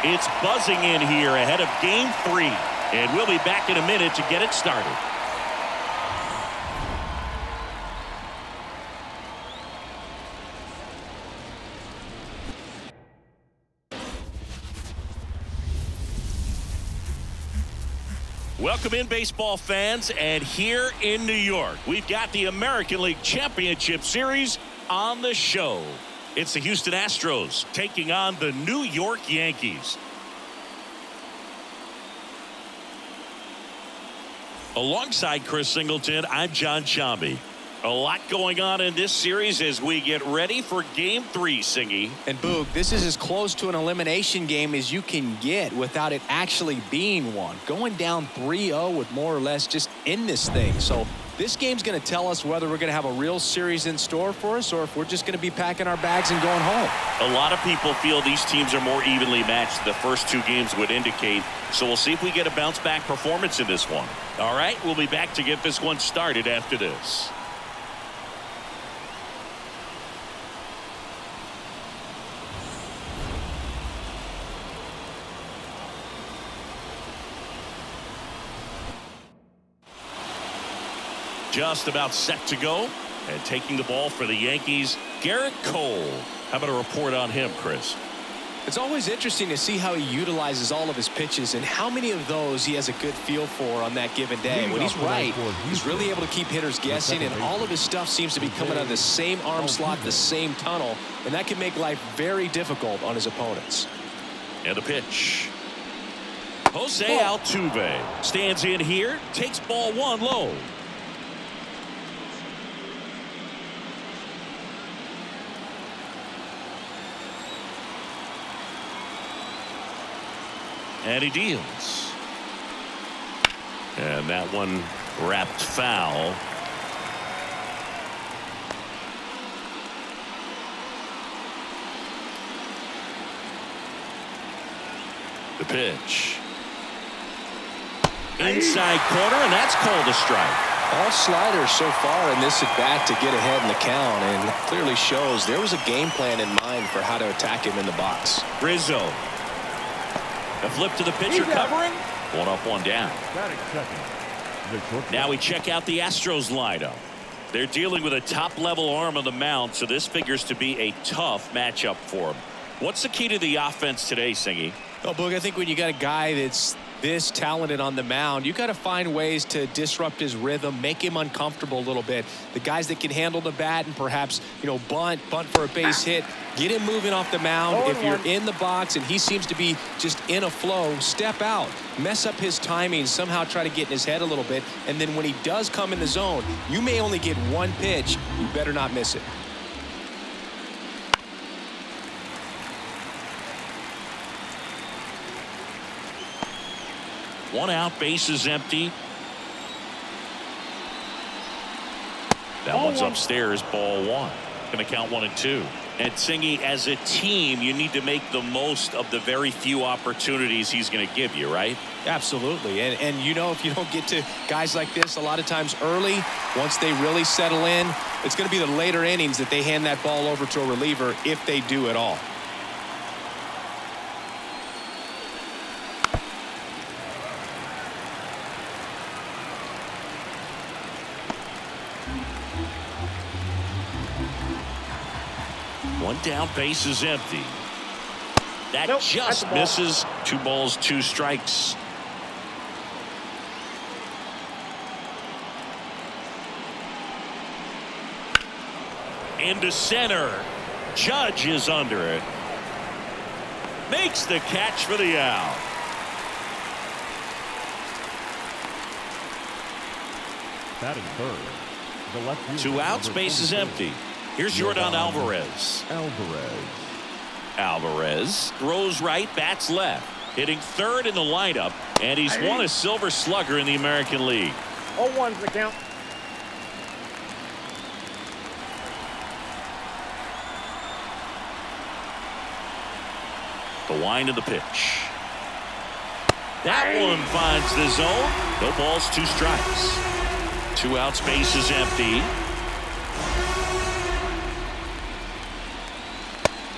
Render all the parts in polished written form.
It's buzzing in here ahead of Game 3. And we'll be back in a minute to get it started. Welcome in, baseball fans, and here in New York, we've got the American League Championship Series on the show. It's the Houston Astros taking on the New York Yankees. Alongside Chris Singleton, I'm John Shambi. A lot going on in this series as we get ready for Game 3, Singy. And Boog, this is as close to an elimination game as you can get without it actually being one. Going down 3-0 with more or less just in this thing. So this game's going to tell us whether we're going to have a real series in store for us or if we're just going to be packing our bags and going home. A lot of people feel these teams are more evenly matched than the first two games would indicate. So we'll see if we get a bounce-back performance in this one. All right, we'll be back to get this one started after this. Just about set to go, and taking the ball for the Yankees, Garrett Cole. How about a report on him, Chris? It's always interesting to see how he utilizes all of his pitches and how many of those he has a good feel for on that given day. When he's right, he's really able to keep hitters guessing, and all of his stuff seems to be coming out of the same arm slot, the same tunnel, and that can make life very difficult on his opponents. And the pitch. Jose Altuve stands in here, takes ball one low. And he deals. And that one wrapped foul. The pitch. Inside corner, and that's called a strike. All sliders so far in this at bat to get ahead in the count, and clearly shows there was a game plan in mind for how to attack him in the box. Rizzo. A flip to the pitcher covering. One up, one down. Now we check out the Astros lineup. They're dealing with a top-level arm on the mound, so this figures to be a tough matchup for them. What's the key to the offense today, Singy? Well, Boog, I think when you got a guy that's this talented on the mound, you got to find ways to disrupt his rhythm, make him uncomfortable a little bit. The guys that can handle the bat and perhaps, bunt for a base hit, get him moving off the mound. If you're in the box and he seems to be just in a flow, step out, mess up his timing, somehow try to get in his head a little bit. And then when he does come in the zone, you may only get one pitch. You better not miss it. One out, base is empty. That one's upstairs, ball one. Going to count 1 and 2. And Singy, as a team, you need to make the most of the very few opportunities he's going to give you, right? Absolutely. And if you don't get to guys like this a lot of times early, once they really settle in, it's going to be the later innings that they hand that ball over to a reliever, if they do at all. One down, base is empty. That just misses. 2 balls, 2 strikes. Into center. Judge is under it. Makes the catch for the out. Batting third. The left fielder, 2 outs, base is empty. Here's Jordan Alvarez. Alvarez throws right, bats left. Hitting third in the lineup, and he's won a Silver Slugger in the American League. 0-1's the count. The wind of the pitch. That one finds the zone. No balls, 2 strikes. 2 outs, base is empty.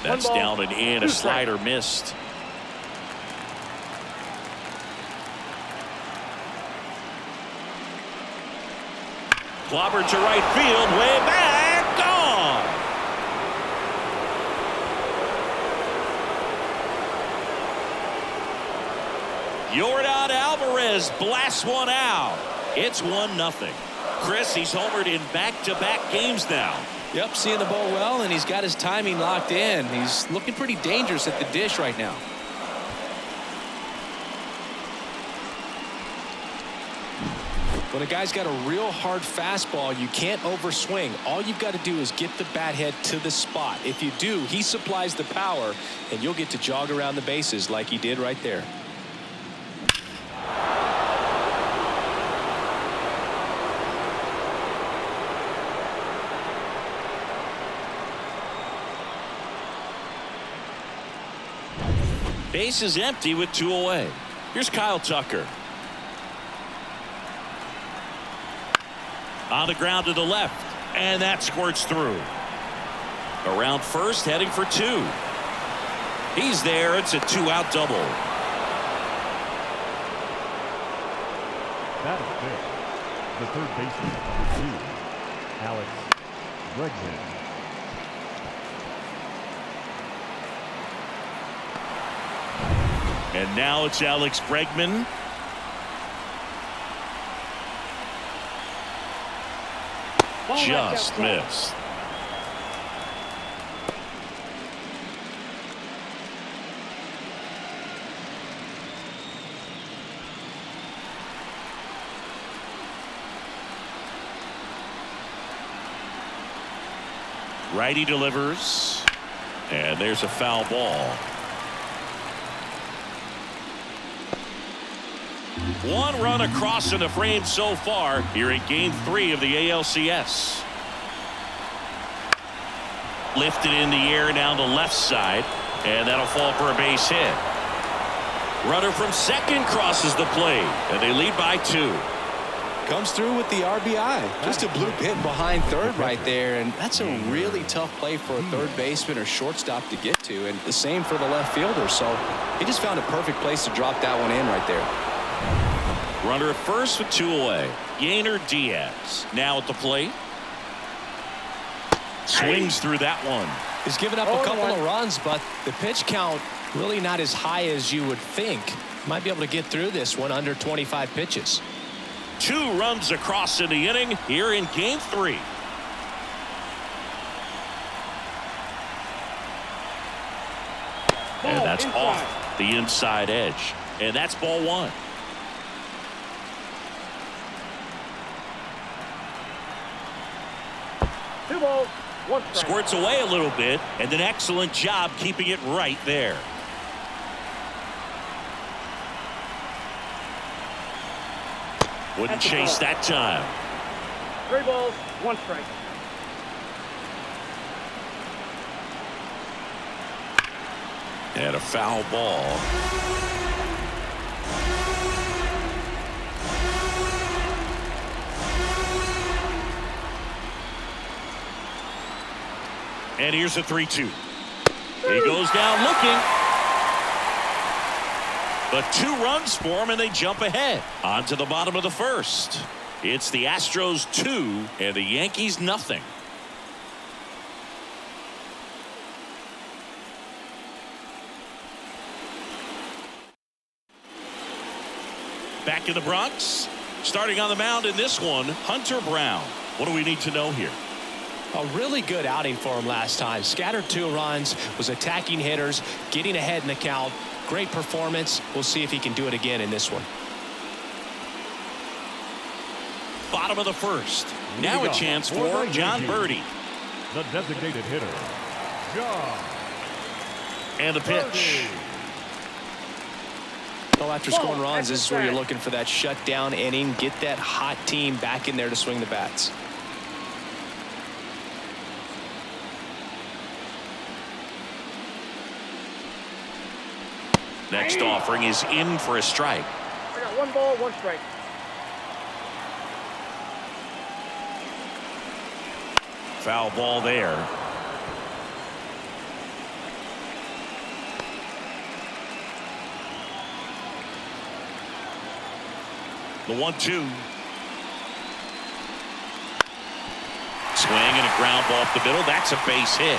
That's down and in. A slider missed. Clobbered to right field, way back, gone. Yordan Alvarez blasts one out. It's 1-0. Chris, he's homered in back-to-back games now. Yep, seeing the ball well, and he's got his timing locked in. He's looking pretty dangerous at the dish right now. When a guy's got a real hard fastball, you can't overswing. All you've got to do is get the bat head to the spot. If you do, he supplies the power, and you'll get to jog around the bases like he did right there. Base is empty with 2 away. Here's Kyle Tucker. On the ground to the left, and that squirts through. Around first, heading for 2. He's there. It's a 2-out double. That is big. The third baseman, number 2, Alex Bregman. And now it's Alex Bregman. Just missed. Righty delivers, and there's a foul ball. 1 run across in the frame so far here in Game 3 of the ALCS. Lifted in the air down the left side, and that'll fall for a base hit. Runner from second crosses the plate, and they lead by 2. Comes through with the RBI. Just a bloop hit behind third right there, and that's a really tough play for a third baseman or shortstop to get to, and the same for the left fielder. So he just found a perfect place to drop that one in right there. Runner at first with 2 away. Yainer Diaz now at the plate. Swings through that one. He's given up a couple of runs, but the pitch count really not as high as you would think. Might be able to get through this one under 25 pitches. 2 runs across in the inning here in Game 3. And that's off the inside edge. And that's ball 1. Squirts away a little bit, and an excellent job keeping it right there. Wouldn't chase that time. 3 balls, 1 strike. And a foul ball. And here's a 3-2. He goes down looking. But 2 runs for him, and they jump ahead. On to the bottom of the first. It's the Astros 2 and the Yankees nothing. Back in the Bronx. Starting on the mound in this one, Hunter Brown. What do we need to know here? A really good outing for him last time. Scattered 2 runs, was attacking hitters, getting ahead in the count. Great performance. We'll see if he can do it again in this one. Bottom of the first. Now a chance for John Birdie. The designated hitter, John. And the pitch. Well, after scoring runs, this is where you're looking for that shutdown inning. Get that hot team back in there to swing the bats. Next offering is in for a strike. I got 1 ball, 1 strike. Foul ball there. The 1-2. Ground ball up the middle. That's a base hit.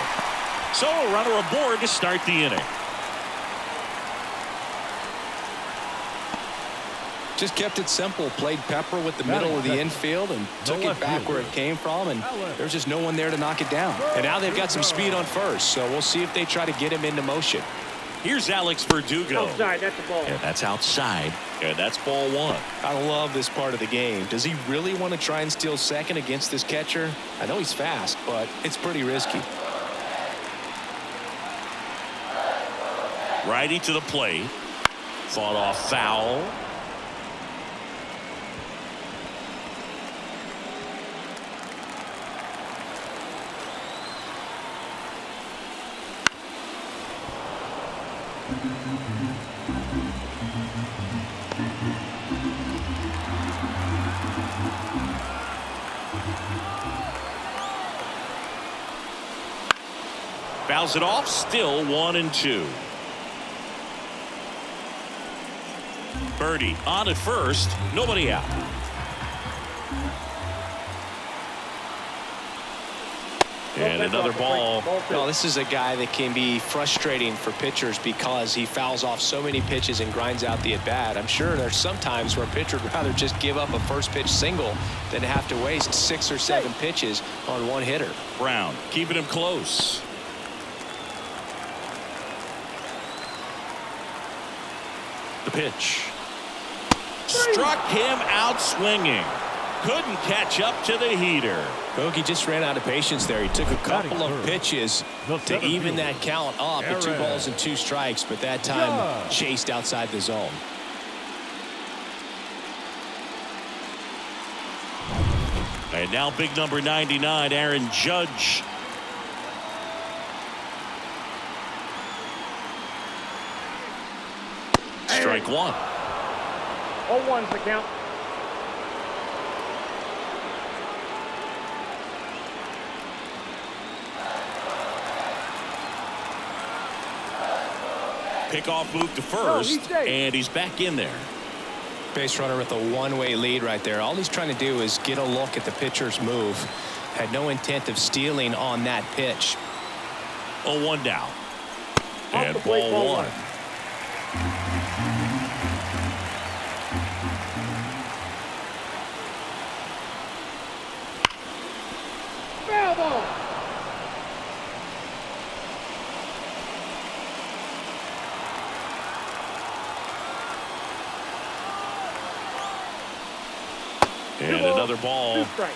So a runner aboard to start the inning. Just kept it simple. Played pepper with the middle of the infield and took it back where it came from, and there's just no one there to knock it down. And now they've got some speed on first, so we'll see if they try to get him into motion. Here's Alex Verdugo. Outside, that's the ball. And that's outside. And that's ball one. I love this part of the game. Does he really want to try and steal second against this catcher? I know he's fast, but it's pretty risky. Righty to the plate. Fought off foul. Fouls it off. Still 1-2. Birdie on at first. Nobody out. And another ball. Well, this is a guy that can be frustrating for pitchers because he fouls off so many pitches and grinds out the at-bat. I'm sure there's some times where a pitcher would rather just give up a first pitch single than have to waste 6 or 7 pitches on one hitter. Brown keeping him close. The pitch. Struck him out swinging. Couldn't catch up to the heater. Bogey just ran out of patience there. He took a couple of pitches to even that count up at 2 balls and 2 strikes, but that time chased outside the zone. And now big number 99, Aaron Judge. Strike one. 0-1's the count. Pickoff move to first, and he's back in there. Base runner with a one-way lead right there. All he's trying to do is get a look at the pitcher's move. Had no intent of stealing on that pitch. 0-1 now. And ball one. Foul ball. And another ball. 2 strikes.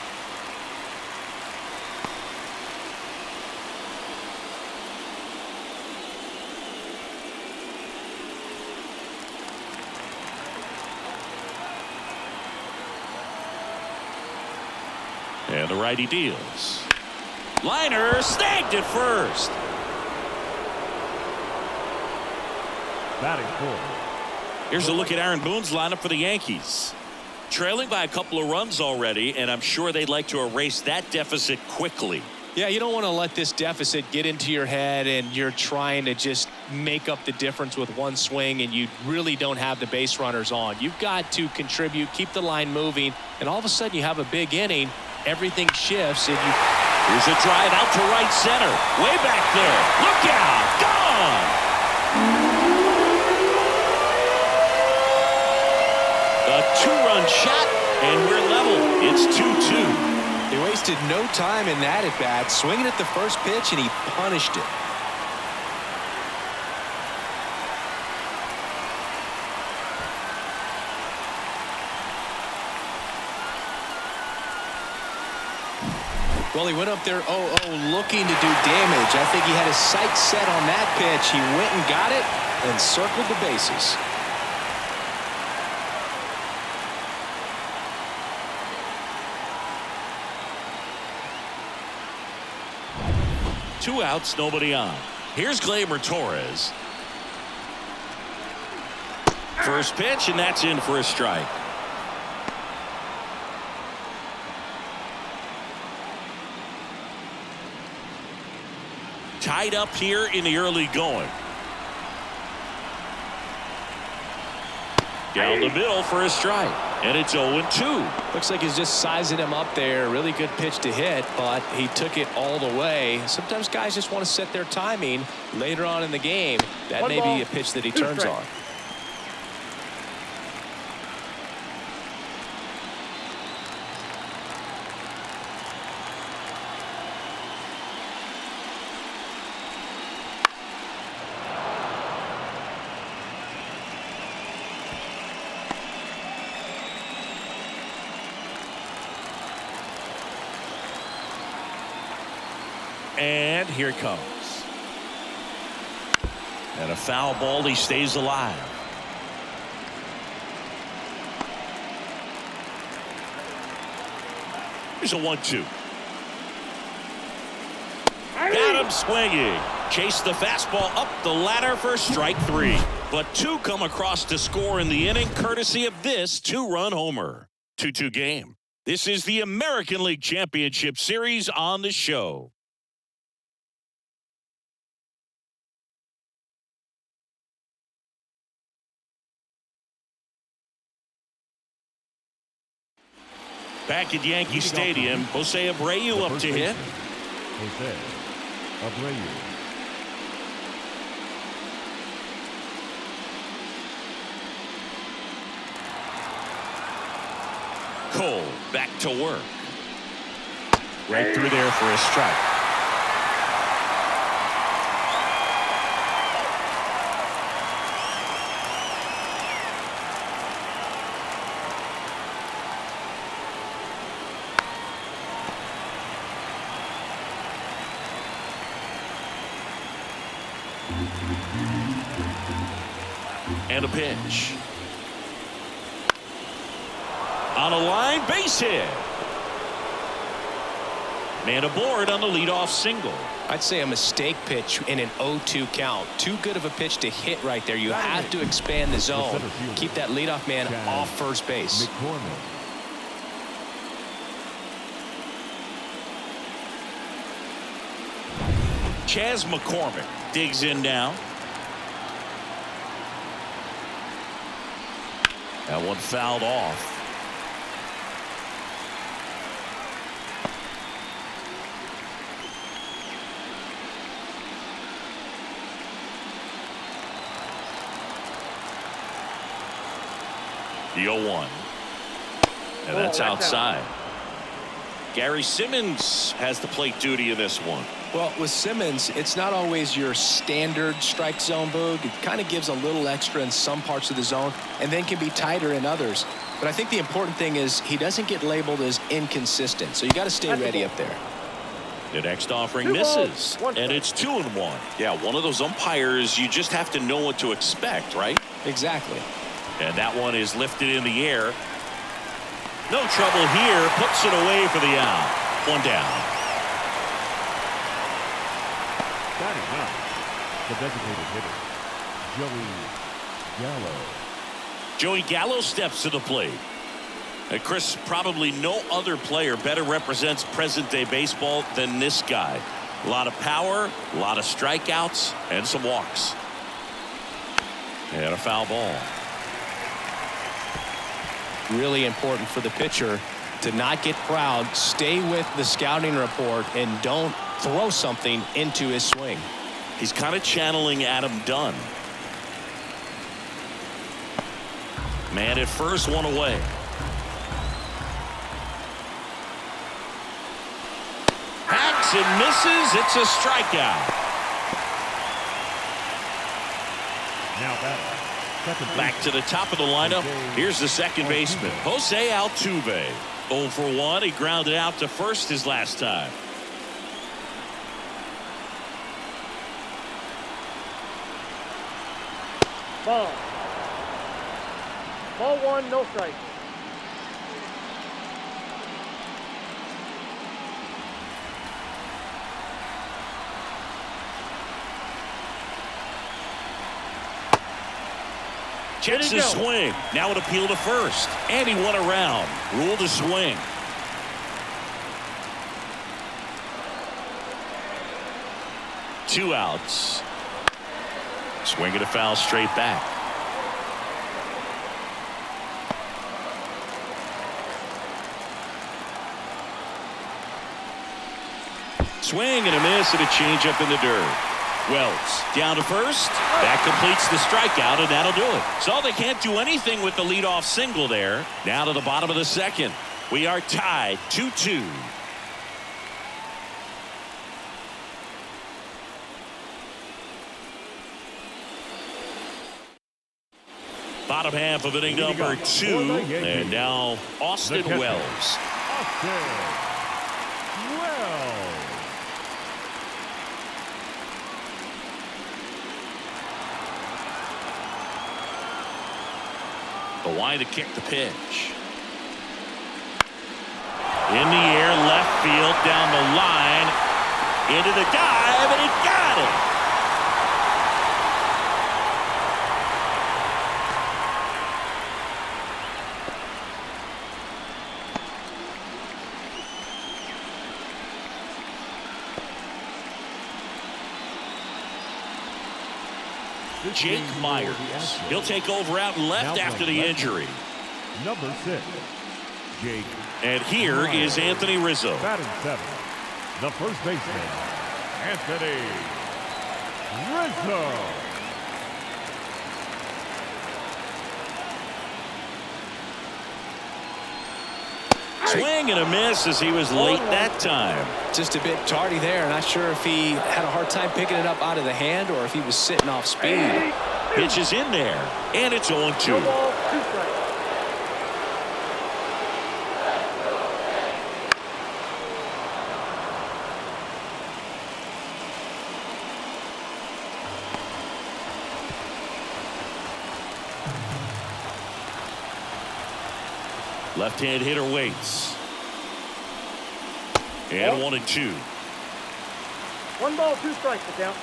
And the righty deals. Liner snagged at first. Batting fourth. Here's a look at Aaron Boone's lineup for the Yankees. Trailing by a couple of runs already, and I'm sure they'd like to erase that deficit quickly. Yeah, you don't want to let this deficit get into your head and you're trying to just make up the difference with one swing and you really don't have the base runners on. You've got to contribute, keep the line moving, and all of a sudden you have a big inning. Everything shifts and you... Here's a drive out to right center. Way back there. Look out. Gone. A 2-run shot, and we're level. It's 2-2. He wasted no time in that at-bat, swinging at the first pitch, and he punished it. Well, he went up there 0-0 looking to do damage. I think he had his sights set on that pitch. He went and got it and circled the bases. Two outs, nobody on. Here's Gleyber Torres. First pitch, and that's in for a strike. Tied up here in the early going. Down the middle for a strike. And it's 0-2. Looks like he's just sizing him up there. Really good pitch to hit, but he took it all the way. Sometimes guys just want to set their timing later on in the game. That may be a pitch that he turns on. And here it comes. And a foul ball. He stays alive. Here's a 1-2. Got him swinging. Chase the fastball up the ladder for strike 3. But 2 come across to score in the inning courtesy of this 2-run homer. 2-2 game. This is the American League Championship Series on the show. Back at Yankee Stadium, Jose Abreu up to hit. Jose Abreu. Cole back to work. Right through there for a strike. And a pitch. On a line, base hit. Man aboard on the leadoff single. I'd say a mistake pitch in an 0-2 count. Too good of a pitch to hit right there. You have to expand the zone. Keep that leadoff man off first base. Chas McCormick digs in now. That one fouled off. The 0-1. And that's outside. Gary Simmons has the plate duty in this one. Well, with Simmons, it's not always your standard strike zone, Boog. It kind of gives a little extra in some parts of the zone and then can be tighter in others. But I think the important thing is he doesn't get labeled as inconsistent. So you got to stay ready up there. The next offering misses, and it's 2-1. Yeah, one of those umpires, you just have to know what to expect, right? Exactly. And that one is lifted in the air. No trouble here. Puts it away for the out. One down. Batting up, the designated hitter, Joey Gallo. Joey Gallo steps to the plate. And Chris, probably no other player better represents present-day baseball than this guy. A lot of power, a lot of strikeouts, and some walks. And a foul ball. Really important for the pitcher to not get proud, stay with the scouting report, and don't throw something into his swing. He's kind of channeling Adam Dunn. Man at first, one away. Hacks and misses. It's a strikeout. Now batting. Back to the top of the lineup. Here's the second baseman, Jose Altuve. 0 for 1. He grounded out to first his last time. Ball. Ball 1, no strike. Checks the swing. Now an appeal to first. And he won around. Ruled a swing. Two outs. Swing and a foul straight back. Swing and a miss and a changeup in the dirt. Wells down to first. That completes the strikeout, and that'll do it. So they can't do anything with the leadoff single there. Now to the bottom of the second. We are tied 2-2. Bottom half of inning number 2, and now Austin Wells. Austin Wells. The line to kick the pitch. In the air, left field, down the line, into the dive, and he got it. Jake Myers. He'll take over out and left after the injury. Number 6, Jake. And here is Anthony Rizzo. Batting 7th, the first baseman, Anthony Rizzo. Swing and a miss as he was late that time. Just a bit tardy there. Not sure if he had a hard time picking it up out of the hand or if he was sitting off speed. Pitch is in there, and it's 0-2. 2 balls, 2 strikes. Left-hand hitter waits. And 1-2. 1 ball, 2 strikes to count.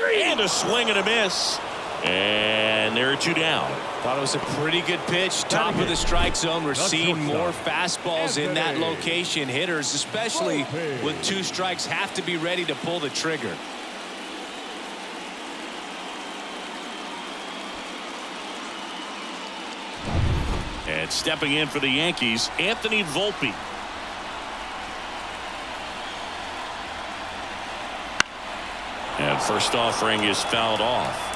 And a swing and a miss. And there are 2 down. Thought it was a pretty good pitch. Top of the strike zone. We're seeing more fastballs in that location. Hitters, especially with 2 strikes, have to be ready to pull the trigger. And stepping in for the Yankees, Anthony Volpe. And first offering is fouled off.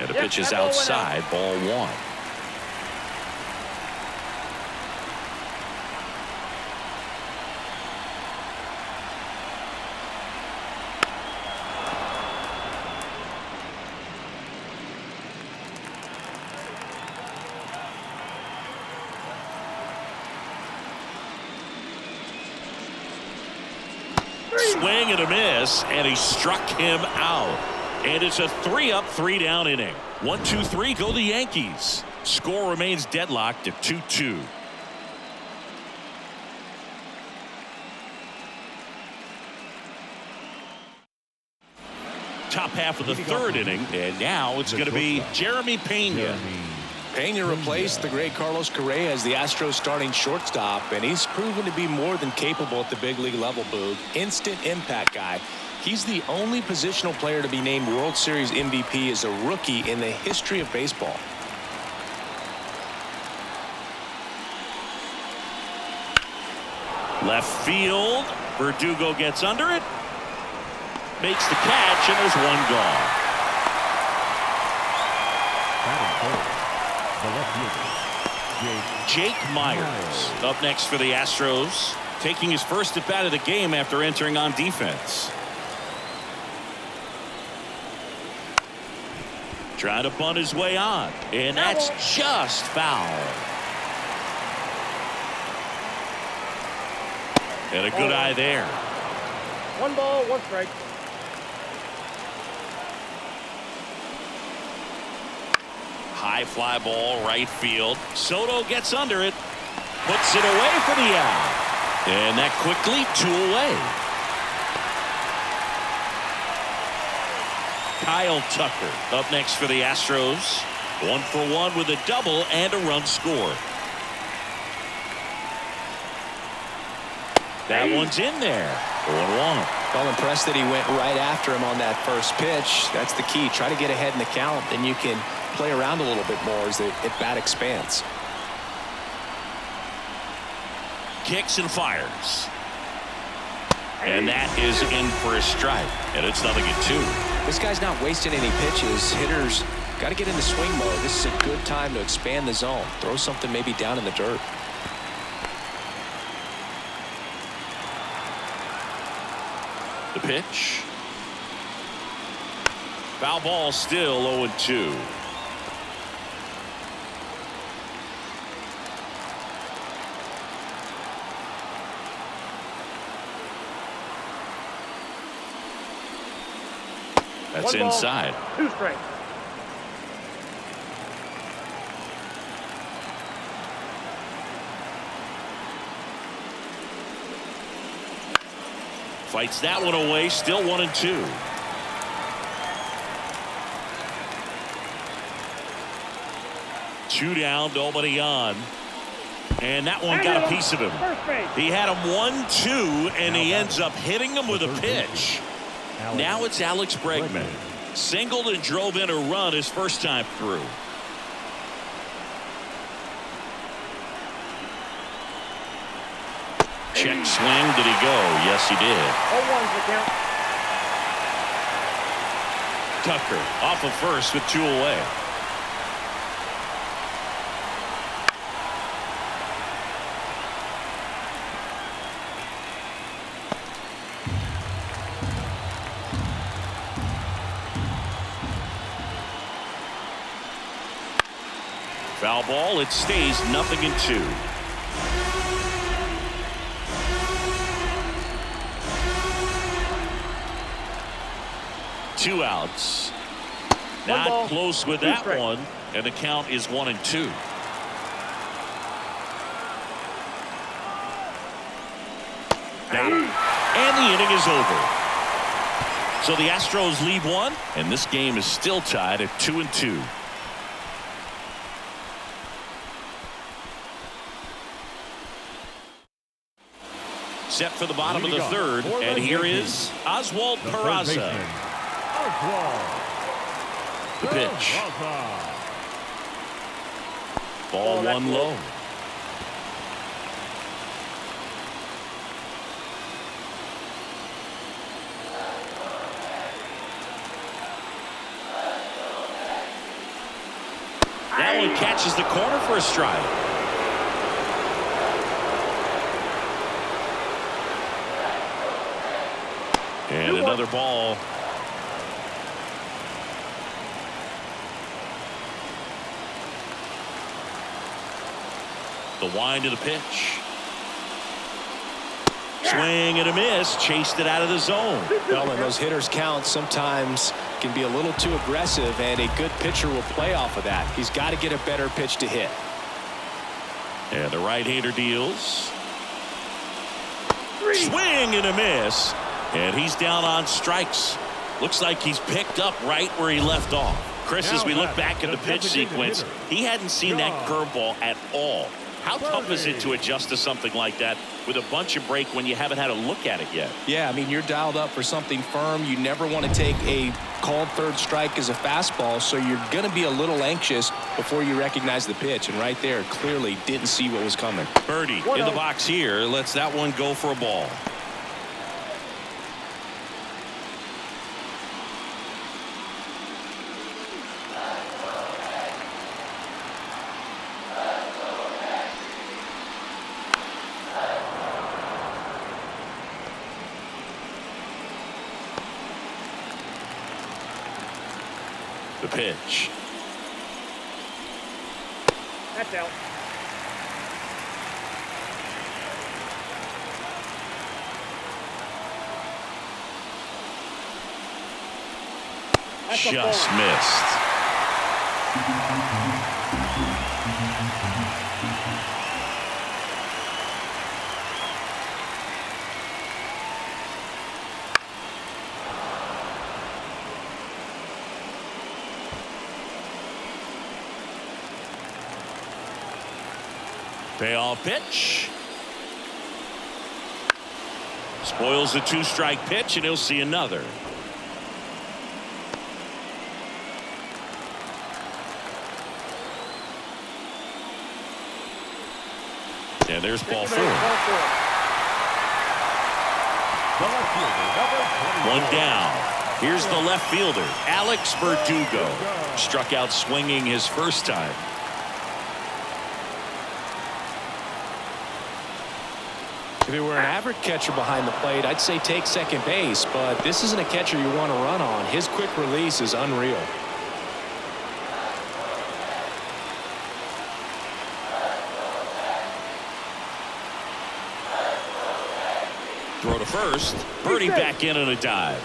And the pitch is outside, ball 1. Swing and a miss, and he struck him out. And it's a 3-up, 3-down inning. 1-2-3 go the Yankees. Score remains deadlocked at 2-2. Top half of the 3rd inning, and now it's going to be Jeremy Pena. Pena replaced the great Carlos Correa as the Astros starting shortstop, and he's proven to be more than capable at the big league level, Boog. Instant impact guy. He's the only positional player to be named World Series MVP as a rookie in the history of baseball. Left field. Verdugo gets under it. Makes the catch, and there's 1 gone. The left fielder, Jake Myers up next for the Astros, taking his first at bat of the game after entering on defense. Trying to bunt his way on, and that's just foul. And a good eye there. 1 ball, 1 strike. High fly ball, right field. Soto gets under it, puts it away for the out. And that quickly 2 away. Kyle Tucker up next for the Astros. 1 for 1 with a double and a run scored. That one's in there. 0-1. Well, impressed that he went right after him on that first pitch. That's the key. Try to get ahead in the count, then you can play around a little bit more as the at-bat expands. Kicks and fires. And that is in for a strike. And it's 0-2. This guy's not wasting any pitches. Hitters got to get into swing mode. This is a good time to expand the zone. Throw something maybe down in the dirt. The pitch. Foul ball, still 0-2. That's inside. 2 strikes. Fights that one away. Still 1-2. Two down, nobody on. And that one got a piece of him. He had him 1-2, and he ends up hitting him with a pitch. Now it's Alex Bregman. Singled and drove in a run his first time through. Check swing. Did he go? Yes, he did. 0-1's the count. Tucker off of first with 2 away. Foul ball. It stays 0-2. Two outs. Not close with that one, and the count is 1-2. And the inning is over. So the Astros lead 1, and this game is still tied at 2-2. Set for the bottom of the third, and here is Oswald Peraza. The pitch. Ball 1 low. That one catches the corner for a strike. And another ball. The wind of the pitch. Swing and a miss. Chased it out of the zone. Well, and those hitters count sometimes can be a little too aggressive, and a good pitcher will play off of that. He's got to get a better pitch to hit. And the right-hander deals. Swing and a miss. And he's down on strikes. Looks like he's picked up right where he left off. Chris, as we look back at the pitch sequence, he hadn't seen that curveball at all. How tough is it to adjust to something like that with a bunch of break when you haven't had a look at it yet? Yeah, I mean, you're dialed up for something firm. You never want to take a called third strike as a fastball, so you're going to be a little anxious before you recognize the pitch. And right there, clearly didn't see what was coming. Birdie in the box here lets that one go for a ball. The pitch. That's out. That's just missed. Payoff pitch. Spoils the 2-strike pitch, and he'll see another. And there's ball 4. One down. Here's the left fielder, Alex Verdugo. Struck out swinging his first time. If he were an average catcher behind the plate, I'd say take second base, but this isn't a catcher you want to run on. His quick release is unreal. Throw to first. Birdie back in on a dive.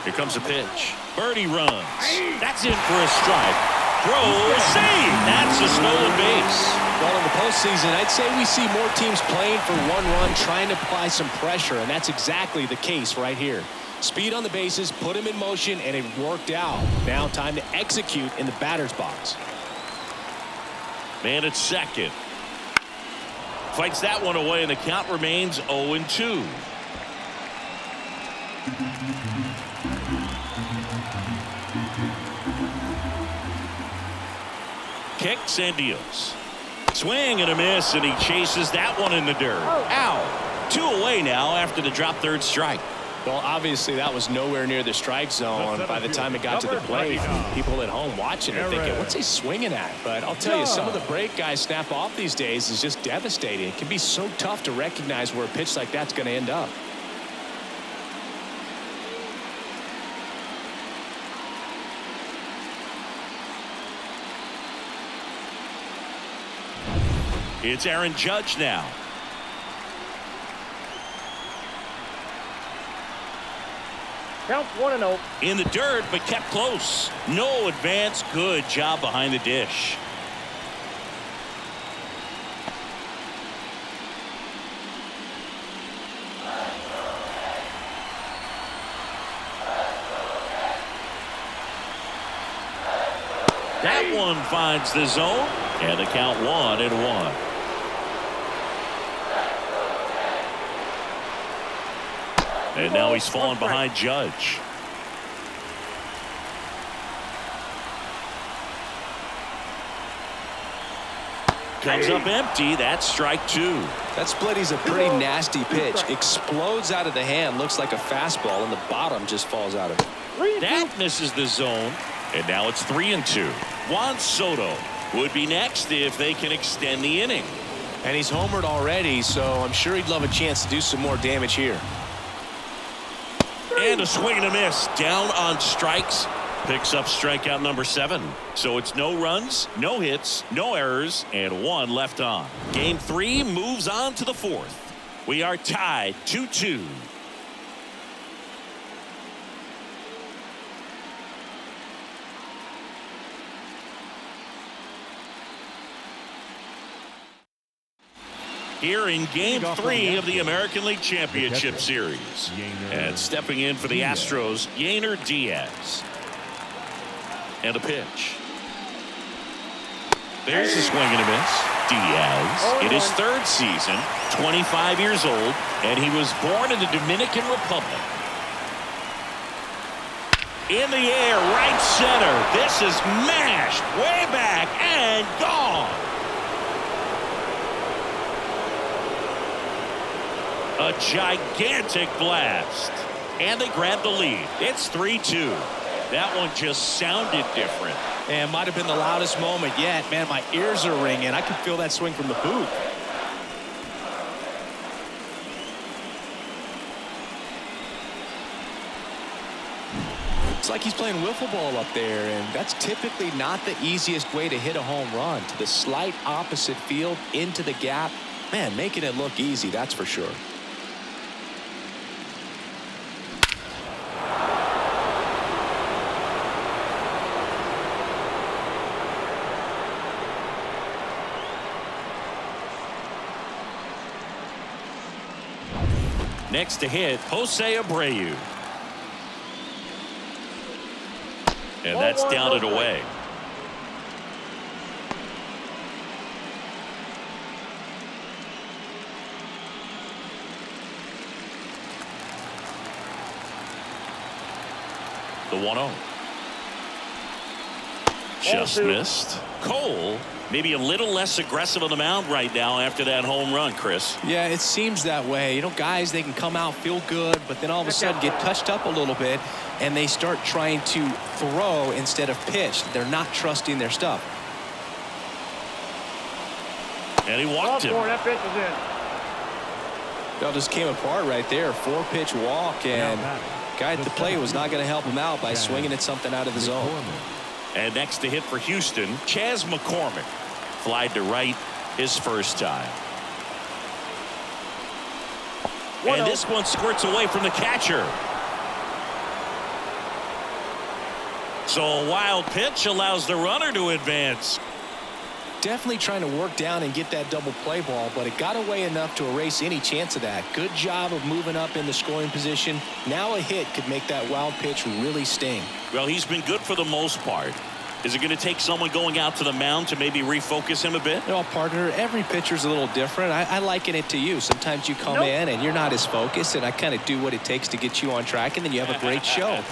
Here comes a pitch. Birdie runs. That's in for a strike. Throw, save. That's a stolen base. Well, in the postseason, I'd say we see more teams playing for one run, trying to apply some pressure, and that's exactly the case right here. Speed on the bases, put him in motion, and it worked out. Now time to execute in the batter's box. Man at second. Fights that one away, and the count remains 0-2. Kicks and deals. Swing and a miss, and he chases that one in the dirt. Out. 2 away now after the drop third strike. Well, obviously that was nowhere near the strike zone. By the time it got to the plate, people at home watching are thinking, what's he swinging at? But I'll tell you, some of the break guys snap off these days is just devastating. It can be so tough to recognize where a pitch like that's going to end up. It's Aaron Judge now. Counts 1-0. In the dirt, but kept close. No advance. Good job behind the dish. That one finds the zone, and the count 1-1. And now he's fallen behind Judge. Comes up empty. That's strike 2. That splitty's a pretty nasty pitch. Explodes out of the hand. Looks like a fastball, and the bottom just falls out of it. That misses the zone. And now it's 3-2. Juan Soto would be next if they can extend the inning. And he's homered already, so I'm sure he'd love a chance to do some more damage here. And a swing and a miss. Down on strikes. Picks up strikeout number 7. So it's no runs, no hits, no errors, and 1 left on. Game 3 moves on to the 4th. We are tied 2-2. Here in Game 3 of the American League Championship Series. And stepping in for the Astros, Yainer Diaz. And a pitch. There's a swing and a miss. Diaz, in his 3rd season, 25 years old, and he was born in the Dominican Republic. In the air, right center. This is mashed way back and gone. A gigantic blast. And they grab the lead. It's 3-2. That one just sounded different. And might have been the loudest moment yet. Man, my ears are ringing. I can feel that swing from the booth. It's like he's playing wiffle ball up there, and that's typically not the easiest way to hit a home run. To the slight opposite field, into the gap. Man, making it look easy, that's for sure. Next to hit, Jose Abreu. And that's down and away. The 1-0. Just missed. Cole maybe a little less aggressive on the mound right now after that home run, Chris. Yeah, it seems that way. You know, guys, they can come out, feel good, but then all of a sudden get touched up a little bit, and they start trying to throw instead of pitch. They're not trusting their stuff. And he walked him. That pitch is in. It all just came apart right there. 4-pitch walk, and guy at the plate was not going to help him out by swinging at something out of the zone. And next to hit for Houston, Chas McCormick. Flied to right his first time. And this one squirts away from the catcher. So a wild pitch allows the runner to advance. Definitely trying to work down and get that double play ball, but it got away enough to erase any chance of that. Good job of moving up in the scoring position. Now a hit could make that wild pitch really sting. Well, he's been good for the most part. Is it going to take someone going out to the mound to maybe refocus him a bit? Well, partner, every pitcher's a little different. I liken it to you. Sometimes you come in and you're not as focused, and I kind of do what it takes to get you on track, and then you have a great show.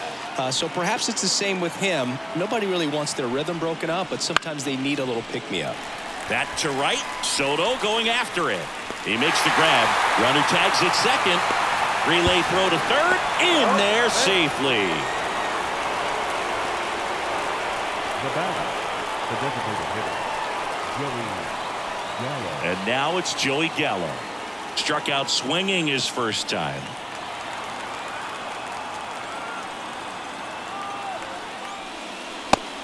So perhaps it's the same with him. Nobody really wants their rhythm broken up, but sometimes they need a little pick-me-up. That to right. Soto going after it. He makes the grab. Runner tags at second. Relay throw to third. In there safely. The batter, the designated hitter, Joey Gallo. And now it's Joey Gallo. Struck out swinging his first time.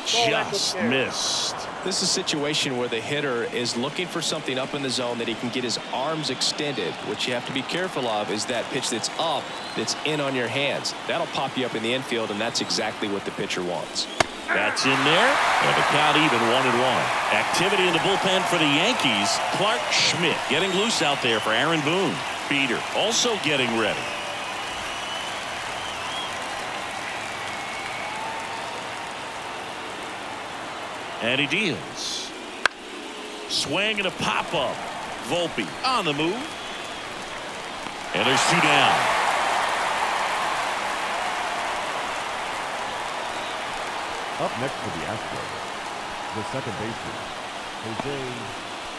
Just missed. This is a situation where the hitter is looking for something up in the zone that he can get his arms extended. What you have to be careful of is that pitch that's up, that's in on your hands. That'll pop you up in the infield, and that's exactly what the pitcher wants. That's in there, and the count even 1-1. Activity in the bullpen for the Yankees. Clark Schmidt getting loose out there for Aaron Boone. Peter also getting ready. And he deals. Swing and a pop-up. Volpe on the move. And there's 2 down. Up next for the Astros, the second baseman, Jose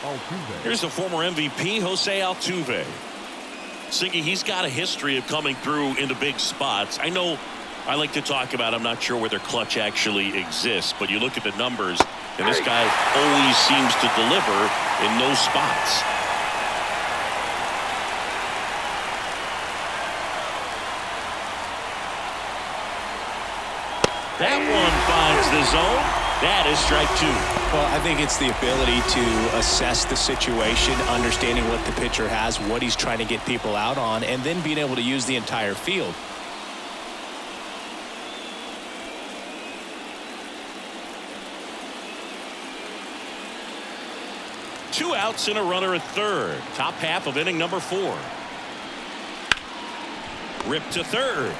Altuve. Here's the former MVP, Jose Altuve. Siggy, he's got a history of coming through into big spots. I know I like to talk about, I'm not sure whether clutch actually exists, but you look at the numbers, and this guy always seems to deliver in those spots. That one finds the zone. That is strike 2. Well, I think it's the ability to assess the situation, understanding what the pitcher has, what he's trying to get people out on, and then being able to use the entire field. Two outs and a runner at third. Top half of inning number 4. Ripped to third.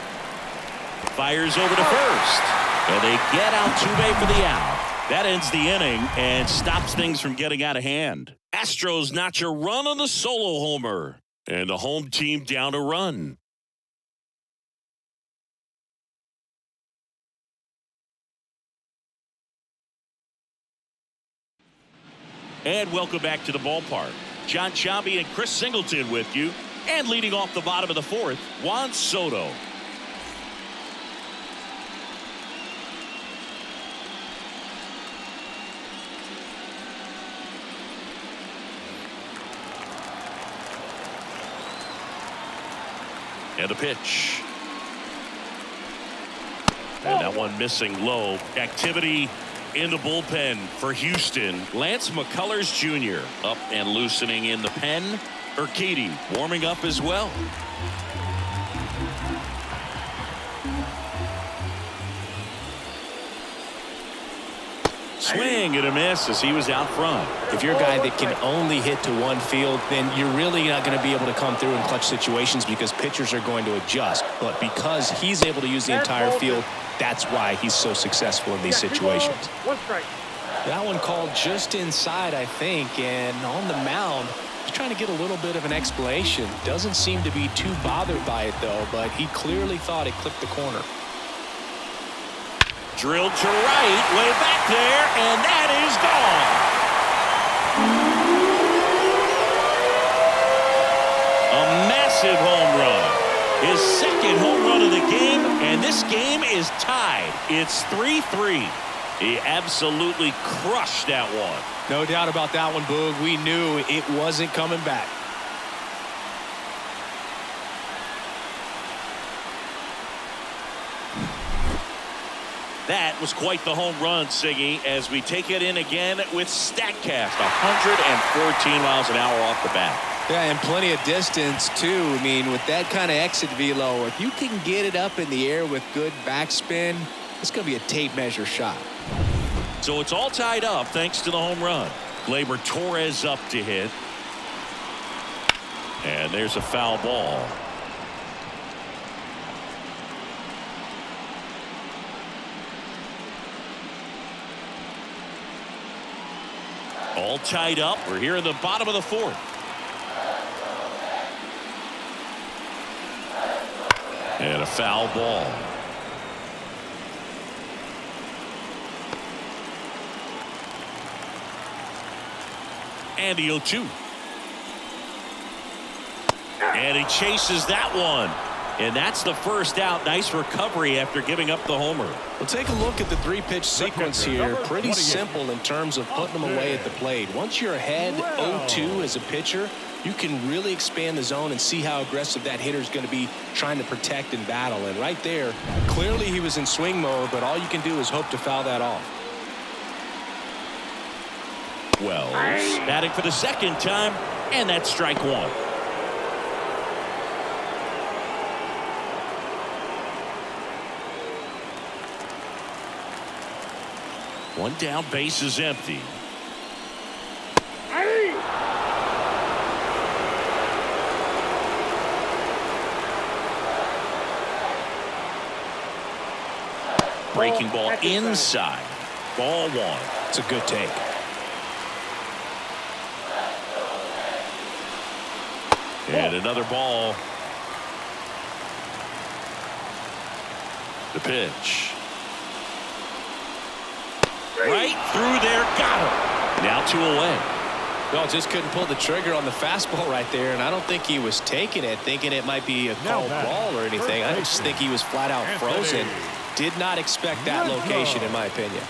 Fires over to first. And they get Altuve for the out. That ends the inning and stops things from getting out of hand. Astros notch a run on the solo homer. And the home team down a run. And welcome back to the ballpark. John Chambi and Chris Singleton with you. And leading off the bottom of the 4th, Juan Soto. And a pitch. And that one missing low. Activity in the bullpen for Houston. Lance McCullers Jr. up and loosening in the pen. Urquidy warming up as well. Swing and a miss as he was out front. If you're a guy that can only hit to one field, then you're really not going to be able to come through in clutch situations because pitchers are going to adjust. But because he's able to use the entire field, that's why he's so successful in these situations. 1 strike. That one called just inside, I think, and on the mound, he's trying to get a little bit of an explanation. Doesn't seem to be too bothered by it, though, but he clearly thought it clipped the corner. Drilled to right, way back there, and that is gone. A massive home run. His second home run of the game, and this game is tied. It's 3-3. He absolutely crushed that one. No doubt about that one, Boog. We knew it wasn't coming back. That was quite the home run, Siggy, as we take it in again with StatCast. 114 miles an hour off the bat. Yeah, and plenty of distance, too. I mean, with that kind of exit velo, if you can get it up in the air with good backspin, it's going to be a tape measure shot. So it's all tied up thanks to the home run. Gleyber Torres up to hit. And there's a foul ball. All tied up. We're here in the bottom of the fourth. And a foul ball. And the 0-2. And he chases that one. And that's the first out. Nice recovery after giving up the homer. Well, take a look at the three-pitch sequence here. Pretty simple in terms of putting them away at the plate. Once you're ahead 0-2 as a pitcher, you can really expand the zone and see how aggressive that hitter is going to be trying to protect and battle. And right there, clearly he was in swing mode, but all you can do is hope to foul that off. Wells batting for the second time, and that's strike one. One down, base is empty. Breaking ball inside. Ball one. It's a good take. And another ball. The pitch. Right through there, got him. Now 2 away. Well, just couldn't pull the trigger on the fastball right there, and I don't think he was taking it, thinking it might be a called ball or anything. I just think he was flat out frozen. Did not expect that location, in my opinion.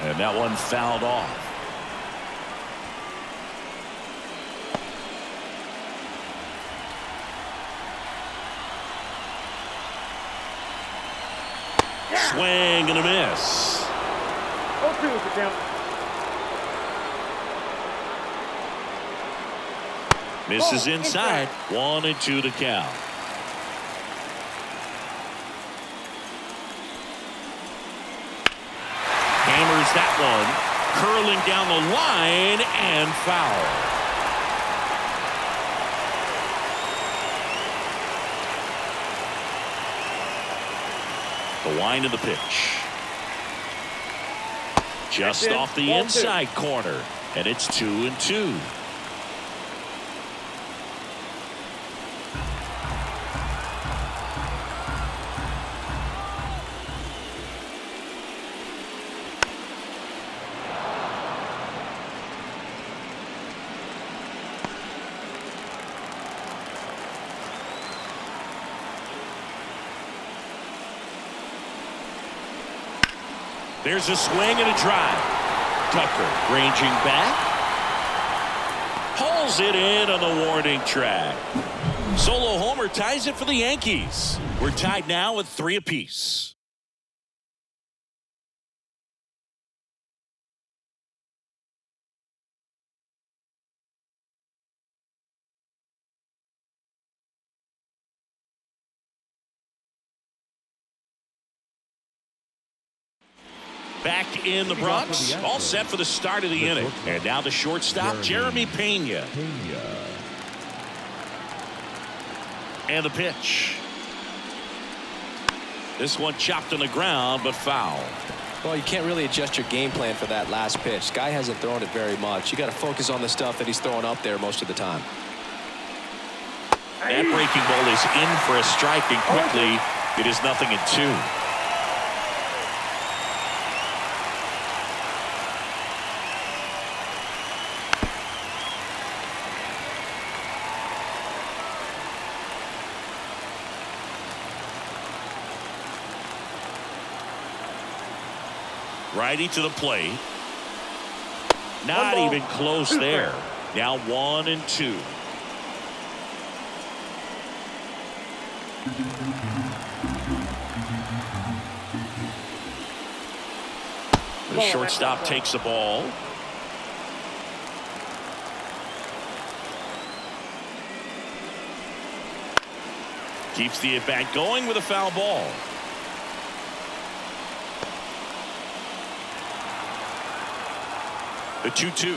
And that one fouled off. Swing and a miss. 0-2 is the count. Misses inside. 1-2 to count. Hammers that one. Curling down the line and foul. The wind of the pitch. Just off the inside corner. And it's 2-2. There's a swing and a drive. Tucker ranging back. Hauls it in on the warning track. Solo homer ties it for the Yankees. We're tied now with 3 apiece. Back in the Bronx, all set for the start of the inning. And now the shortstop, Jeremy Pena. And the pitch. This one chopped on the ground, but foul. Well, you can't really adjust your game plan for that last pitch. Guy hasn't thrown it very much. You got to focus on the stuff that he's throwing up there most of the time. That breaking ball is in for a strike, and quickly it is 0-2. Righty to the plate. Not even close there. Now 1-2. The shortstop takes the ball. Keeps the at-bat going with a foul ball. The 2-2.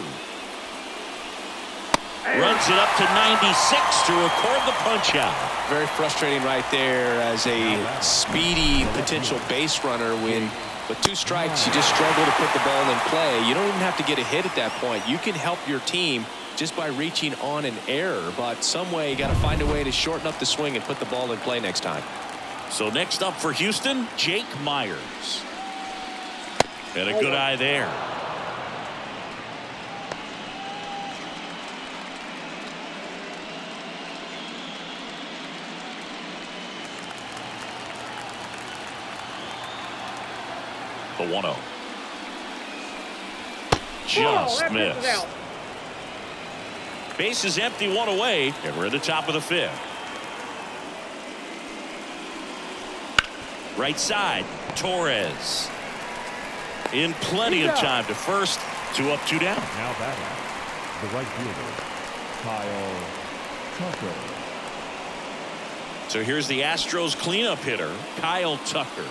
Runs it up to 96 to record the punch out. Very frustrating right there as a speedy potential base runner. When with 2 strikes you just struggle to put the ball in play. You don't even have to get a hit at that point. You can help your team just by reaching on an error, but some way you got to find a way to shorten up the swing and put the ball in play next time. So next up for Houston, Jake Myers. And a good eye there. The 1-0. Just missed. Base is empty, 1 away, and we're at the top of the 5th. Right side, Torres. In plenty of time to first. 2 up, 2 down. Now batting, the right fielder, Kyle Tucker. So here's the Astros cleanup hitter, Kyle Tucker.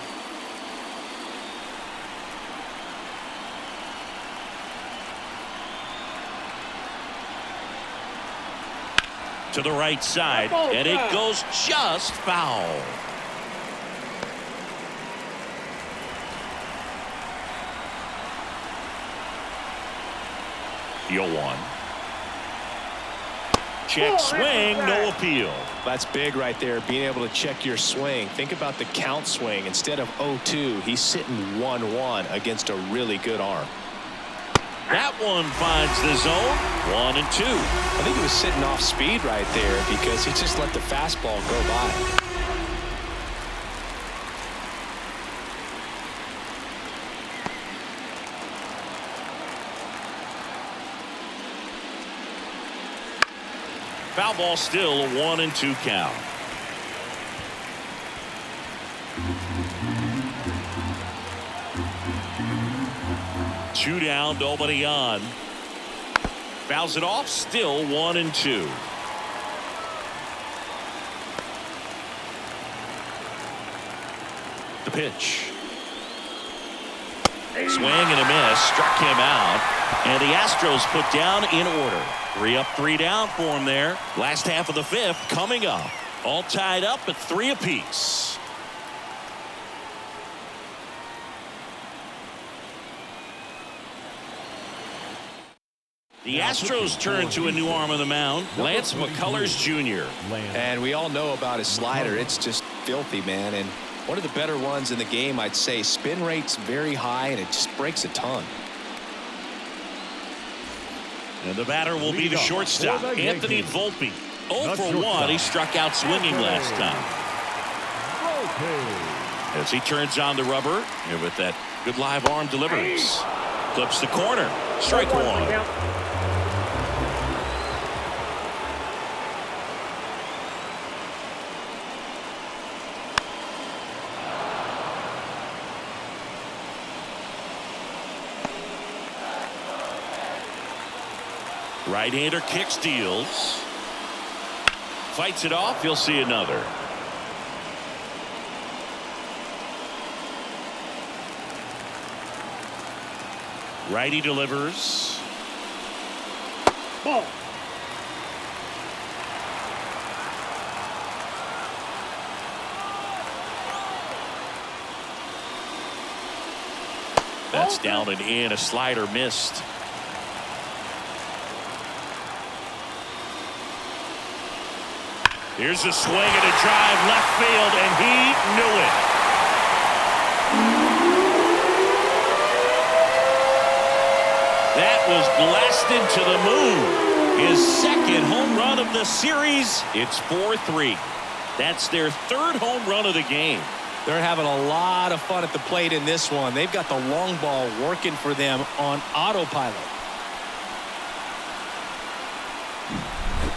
To the right side, and it goes just foul. The 0-1. Check swing, no appeal. That's big right there, being able to check your swing. Think about the count swing. Instead of 0-2, he's sitting 1-1 against a really good arm. That one finds the zone. 1-2. I think he was sitting off speed right there because he just let the fastball go by. Foul ball, still a 1-2 count. Two down, nobody on. Fouls it off, still 1-2. The pitch. Swing and a miss, struck him out, and the Astros put down in order. 3 up, 3 down for him there. Last half of the 5th coming up. All tied up at 3 apiece. The Astros turn to a new arm on the mound, Lance McCullers Jr. And we all know about his slider. It's just filthy, man. And one of the better ones in the game, I'd say. Spin rate's very high, and it just breaks a ton. And the batter will be the shortstop, Anthony Volpe. 0 for 1. He struck out swinging last time. As he turns on the rubber, and with that good live arm delivers. Clips the corner. Strike 1. Right-hander kicks, deals. Fights it off. You'll see another. Righty delivers. Ball. That's down and in. A slider missed. Here's a swing and a drive left field, and he knew it. That was blasted to the moon. His second home run of the series. It's 4-3. That's their third home run of the game. They're having a lot of fun at the plate in this one. They've got the long ball working for them on autopilot.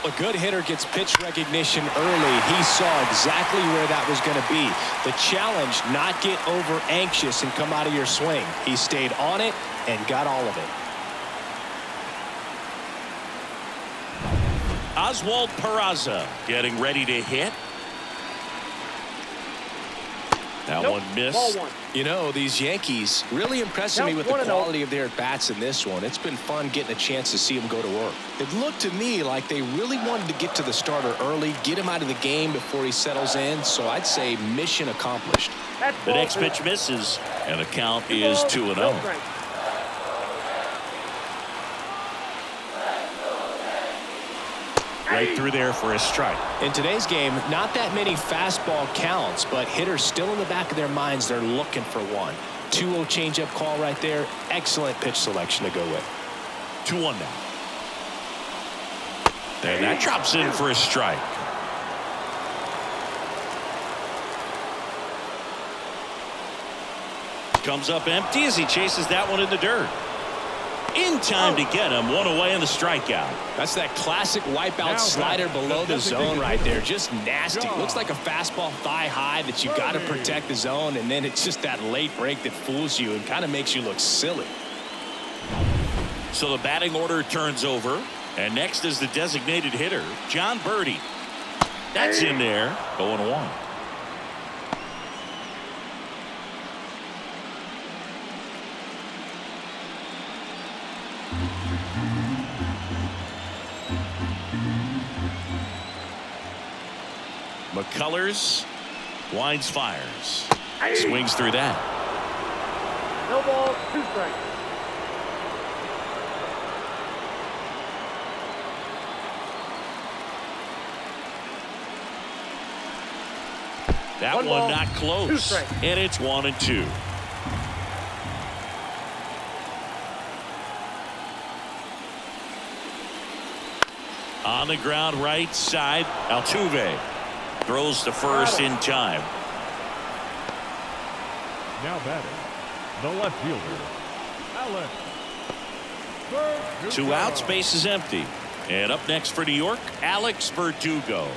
A good hitter gets pitch recognition early. He saw exactly where that was going to be. The challenge, not get over anxious and come out of your swing. He stayed on it and got all of it. Oswald Peraza getting ready to hit. That one missed. You know, these Yankees really impressing me with the quality of their at-bats in this one. It's been fun getting a chance to see them go to work. It looked to me like they really wanted to get to the starter early, get him out of the game before he settles in. So I'd say mission accomplished. The next pitch misses, and the count is 2-0. Right through there for a strike. In today's game, not that many fastball counts, but hitters still in the back of their minds, they're looking for one. 2-0 changeup call right there. Excellent pitch selection to go with. 2-1 now. And that drops in for a strike. Comes up empty as he chases that one in the dirt. In time to get him. One away in the strikeout. That's that classic wipeout slider below the zone right there. Just nasty. Looks like a fastball thigh high that you got to protect the zone, and then it's just that late break that fools you and kind of makes you look silly. So the batting order turns over, and next is the designated hitter, John Birdie. That's in there. 0-1. McCullers winds, fires, swings through that. No ball, 2 strikes. That one not close, and it's 1-2. On the ground right side, Altuve throws to first in time. Now batting, the left fielder, Alex. 2 outs, base is empty. And up next for New York, Alex Verdugo.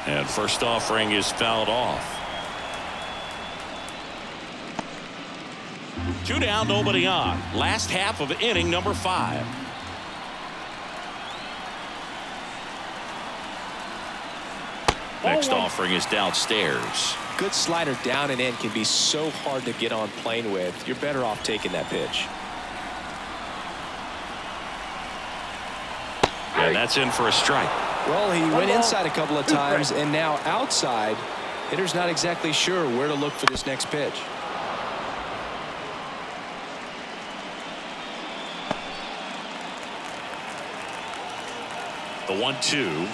And first offering is fouled off. 2 down, nobody on. Last half of inning number 5. Next offering is downstairs. Good slider down and in can be so hard to get on plane with. You're better off taking that pitch. And that's in for a strike. Well, he went inside a couple of times, and now outside. Hitter's not exactly sure where to look for this next pitch. The 1-2.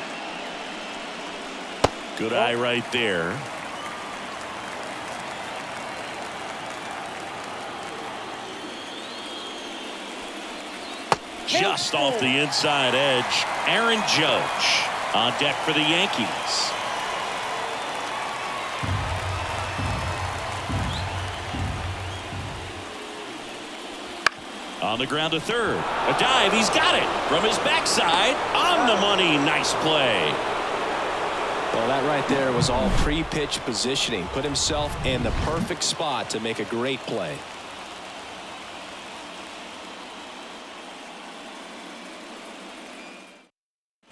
Good eye right there. Just off the inside edge. Aaron Judge on deck for the Yankees. On the ground to third. A dive. He's got it from his backside. On the money. Nice play. Well, that right there was all pre-pitch positioning. Put himself in the perfect spot to make a great play.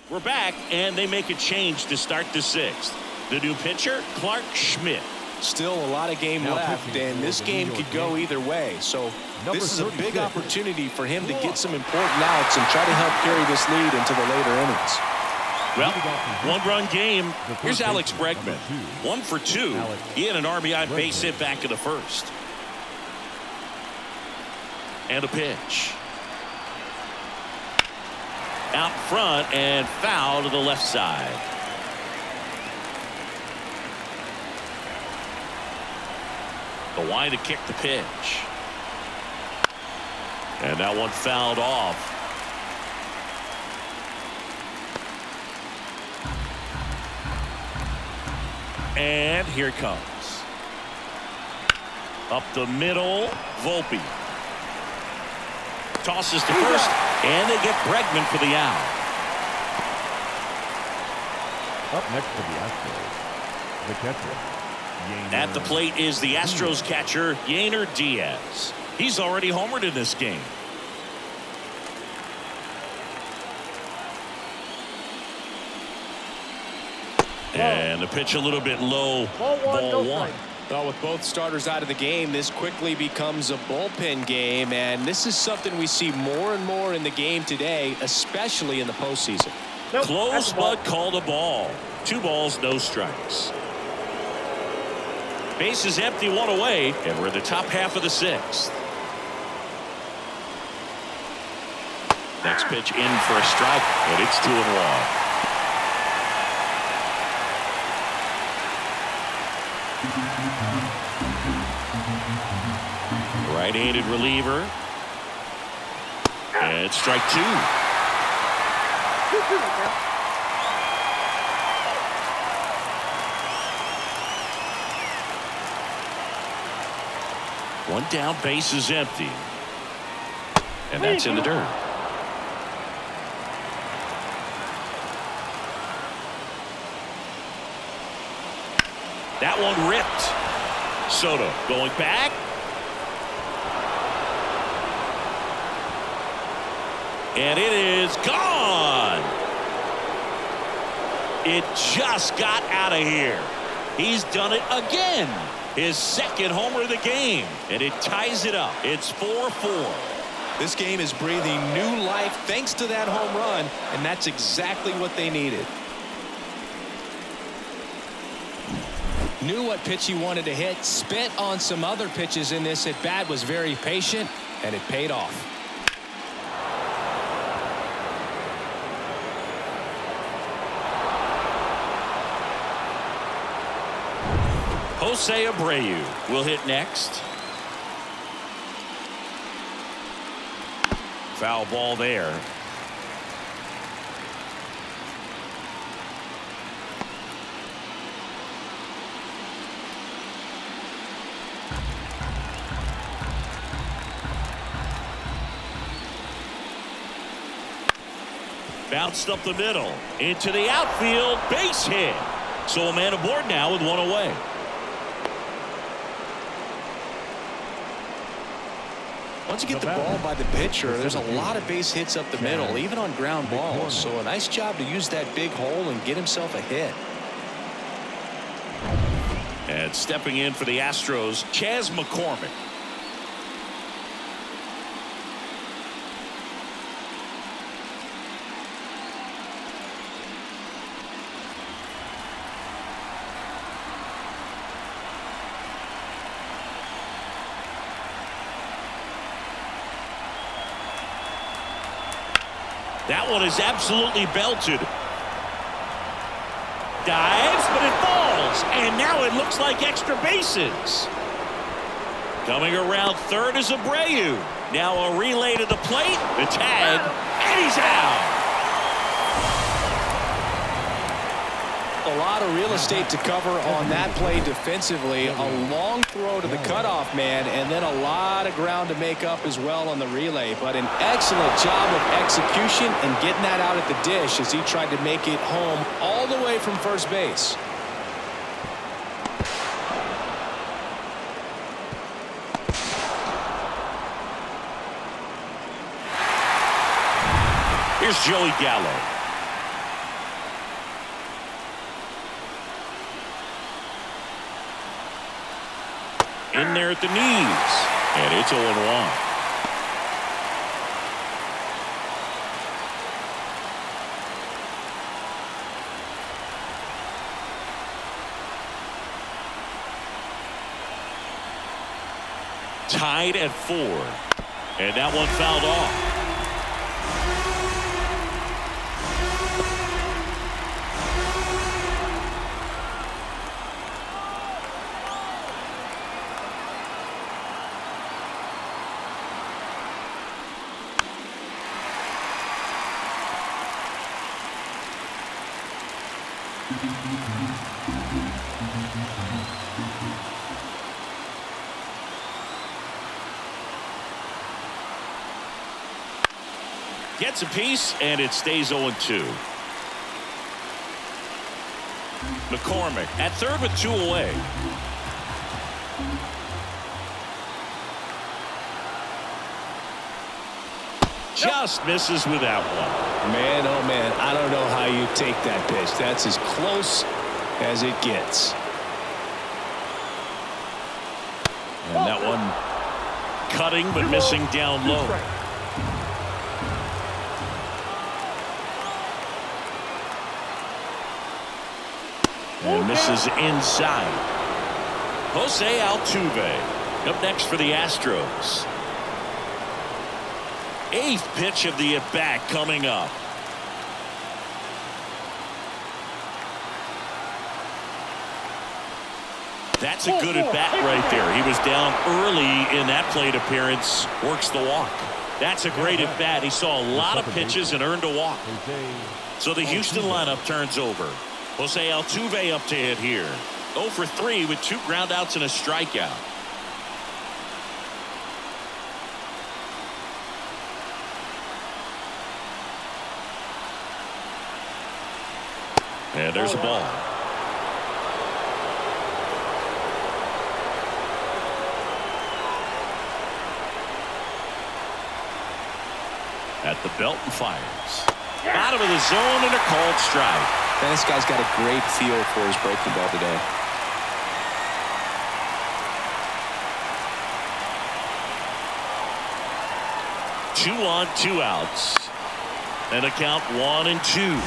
We're back, and they make a change to start the 6th. The new pitcher, Clark Schmidt. Still a lot of game left, and this game could go either way. So this is a big opportunity for him to get some important outs and try to help carry this lead into the later innings. Well, one-run game. Here's Alex Bregman. 1 for 2. He had an RBI base hit back in the first. And a pitch. Out front and foul to the left side. The line to kick the pitch. And that one fouled off. And here it comes. Up the middle, Volpe. Tosses to first, and they get Bregman for the out. Up next for the Astros, the catcher. At the plate is the Astros catcher, Yainer Diaz. He's already homered in this game. And the pitch a little bit low. Ball one. Well, with both starters out of the game, this quickly becomes a bullpen game, and this is something we see more and more in the game today, especially in the postseason. Close but called a ball. 2 balls, no strikes. Base is empty, 1 away, and we're in the top half of the 6th. Next pitch in for a strike, and it's 2-1. Right-handed reliever. And strike 2. One down, base is empty. And that's in the dirt. That one ripped. Soto going back. And it is gone. It just got out of here. He's done it again. His 2nd homer of the game. And it ties it up. It's 4-4. This game is breathing new life thanks to that home run, and that's exactly what they needed. Knew what pitch he wanted to hit, spit on some other pitches in this at bat, was very patient, and it paid off. Jose Abreu will hit next. Foul ball there. Bounced up the middle into the outfield, base hit. So a man aboard now with 1 away. Once you get the ball by the pitcher, there's a lot of base hits up the middle, even on ground balls. So a nice job to use that big hole and get himself a hit. And stepping in for the Astros, Chas McCormick. That one is absolutely belted. Dives, but it falls. And now it looks like extra bases. Coming around third is Abreu. Now a relay to the plate. The tag. And he's out. A lot of real estate to cover on that play defensively. A long throw to the cutoff man, and then a lot of ground to make up as well on the relay. But an excellent job of execution and getting that out at the dish as he tried to make it home all the way from first base. Here's Joey Gallo. in there at the knees. And it's 0-1. Tied at 4. And that one fouled off. Gets a piece, and it stays 0-2. McCormick at third with 2 away. Just misses with that one. Man, oh man, I don't know how you take that pitch. That's as close as it gets. And that one cutting but missing down low. And misses inside. Jose Altuve up next for the Astros. 8th pitch of the at-bat coming up. That's a good at-bat right there. He was down early in that plate appearance. Works the walk. That's a great at-bat. He saw a lot of pitches and earned a walk. So the Houston lineup turns over. Jose Altuve up to hit here. 0 for 3 with 2 groundouts and a strikeout. And there's a ball. At the belt and fires. Bottom of the zone and a called strike. Man, this guy's got a great feel for his breaking ball today. Two on, 2 outs. And a count 1-2.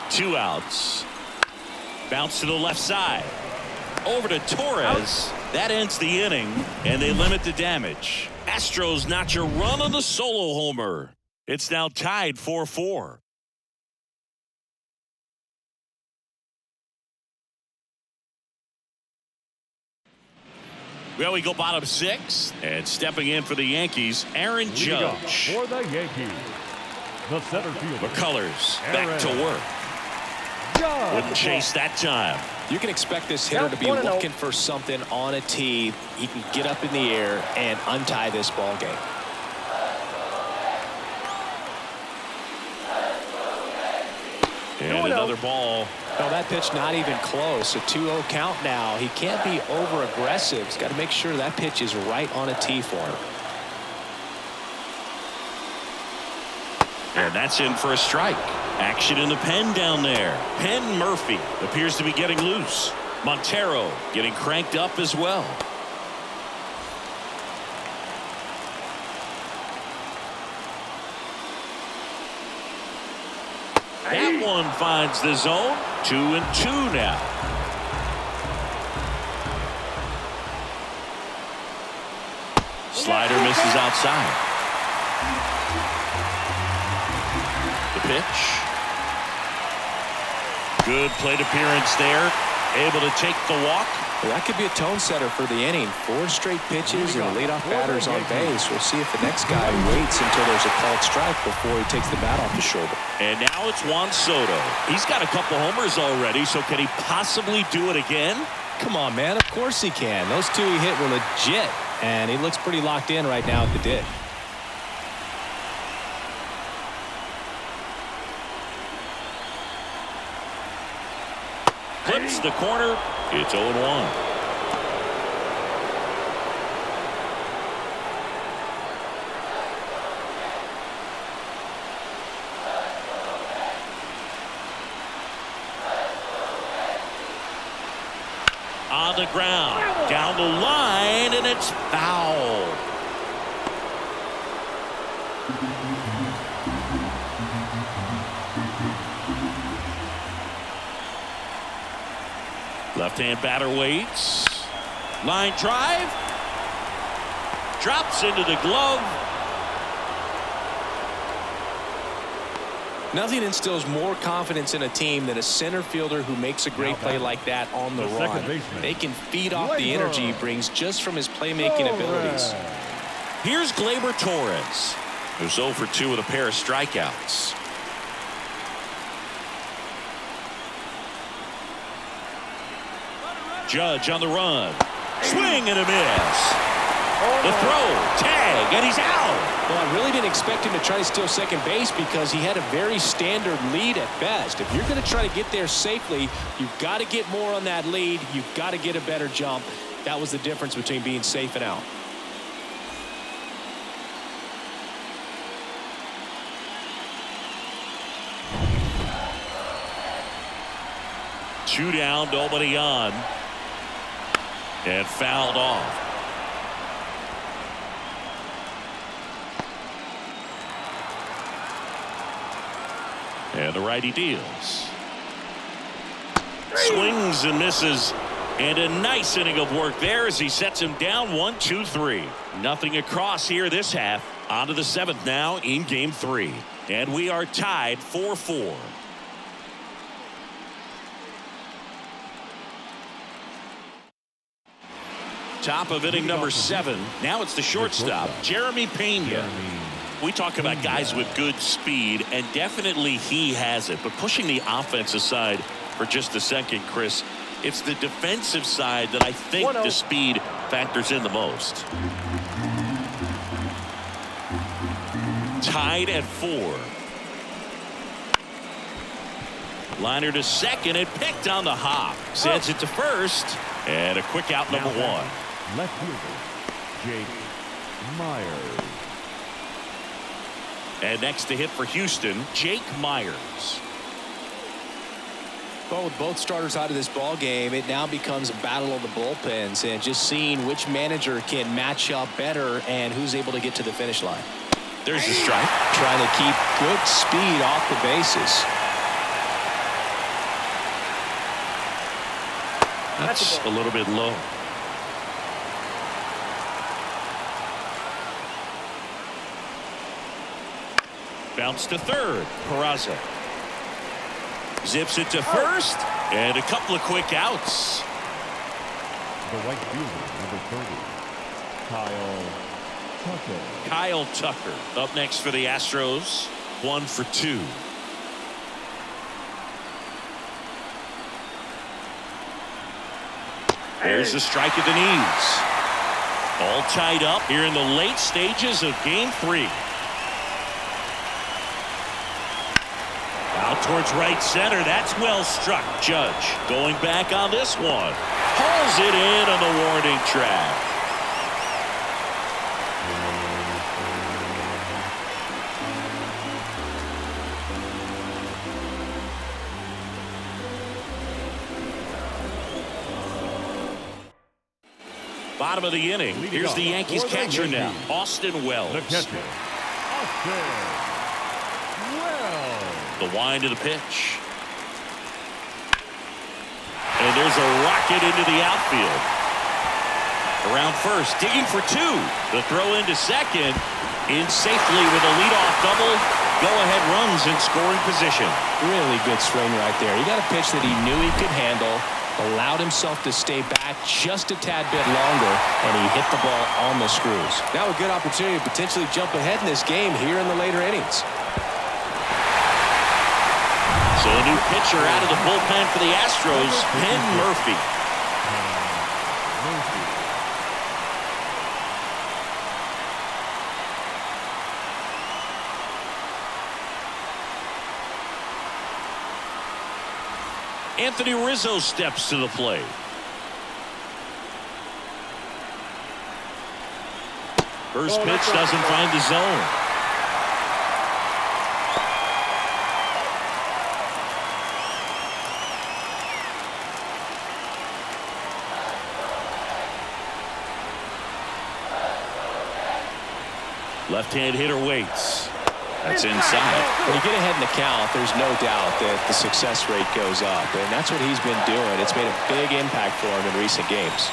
Two outs. Bounce to the left side. Over to Torres. That ends the inning, and they limit the damage. Astros notch a run on the solo homer. It's now tied 4-4. Well, we go bottom 6, and stepping in for the Yankees, Aaron Judge. For the Yankees, the center fielder. McCullers back to work. Wouldn't chase that time. You can expect this hitter to be looking for something on a tee. He can get up in the air and untie this ball game. And another ball. No, that pitch not even close. A 2-0 count now. He can't be over aggressive. He's got to make sure that pitch is right on a tee for him. And that's in for a strike. Action in the pen down there. Penn Murphy appears to be getting loose. Montero getting cranked up as well. That one finds the zone. 2-2 now. Slider misses outside. The pitch. Good plate appearance there. Able to take the walk. Well, that could be a tone setter for the inning. 4 straight pitches and leadoff batters on base. We'll see if the next guy waits until there's a called strike before he takes the bat off the shoulder. And now it's Juan Soto. He's got a couple homers already, so can he possibly do it again? Come on, man. Of course he can. Those 2 he hit were legit, and he looks pretty locked in right now at the dish. Clips the corner. It's 0-1. On the ground. Down the line, and it's foul. Left-hand batter waits. Line drive. Drops into the glove. Nothing instills more confidence in a team than a center fielder who makes a great play like that on the run. They can feed off the energy he brings just from his playmaking abilities. Here's Gleyber Torres, who's 0 for 2 with a pair of strikeouts. Judge on the run. Swing and a miss. The throw, tag, and he's out. Well, I really didn't expect him to try to steal second base because he had a very standard lead at best. If you're going to try to get there safely, you've got to get more on that lead. You've got to get a better jump. That was the difference between being safe and out. Two down, nobody on. And fouled off. And the righty deals. Swings and misses. And a nice inning of work there as he sets him down 1-2-3. Nothing across here this half. On to the 7th now in game 3. And we are tied 4-4. Top of inning number 7. Now it's the shortstop, Jeremy Pena. We talk about guys with good speed, and definitely he has it. But pushing the offense aside for just a second, Chris, it's the defensive side that I think the speed factors in the most. Tied at 4. Liner to second and picked on the hop. Sends it to first, and a quick out number 1. Left fielder, Jake Myers. And next to hit for Houston, Jake Myers. Well, with both starters out of this ball game, it now becomes a battle of the bullpens and just seeing which manager can match up better and who's able to get to the finish line. There's the strike. Trying to keep good speed off the bases. That's a little bit low. Bounce to third. Peraza zips it to first, and a couple of quick outs. The right fielder, number 30, Kyle Tucker up next for the Astros. 1 for 2. There's the strike at the knees. All tied up here in the late stages of game 3. Out towards right center. That's well struck. Judge going back on this one. Hauls it in on the warning track. Bottom of the inning. Here's the Yankees catcher now, Austin Wells. The catcher, Austin. The wind of the pitch. And there's a rocket into the outfield. Around first, digging for 2. The throw into second. In safely with a leadoff double. Go-ahead runs in scoring position. Really good swing right there. He got a pitch that he knew he could handle, allowed himself to stay back just a tad bit longer, and he hit the ball on the screws. Now a good opportunity to potentially jump ahead in this game here in the later innings. So a new pitcher out of the bullpen for the Astros, Penn Murphy. Anthony Rizzo steps to the plate. First pitch doesn't find the zone. Left-hand hitter waits. That's inside. When you get ahead in the count, there's no doubt that the success rate goes up, and that's what he's been doing. It's made a big impact for him in recent games.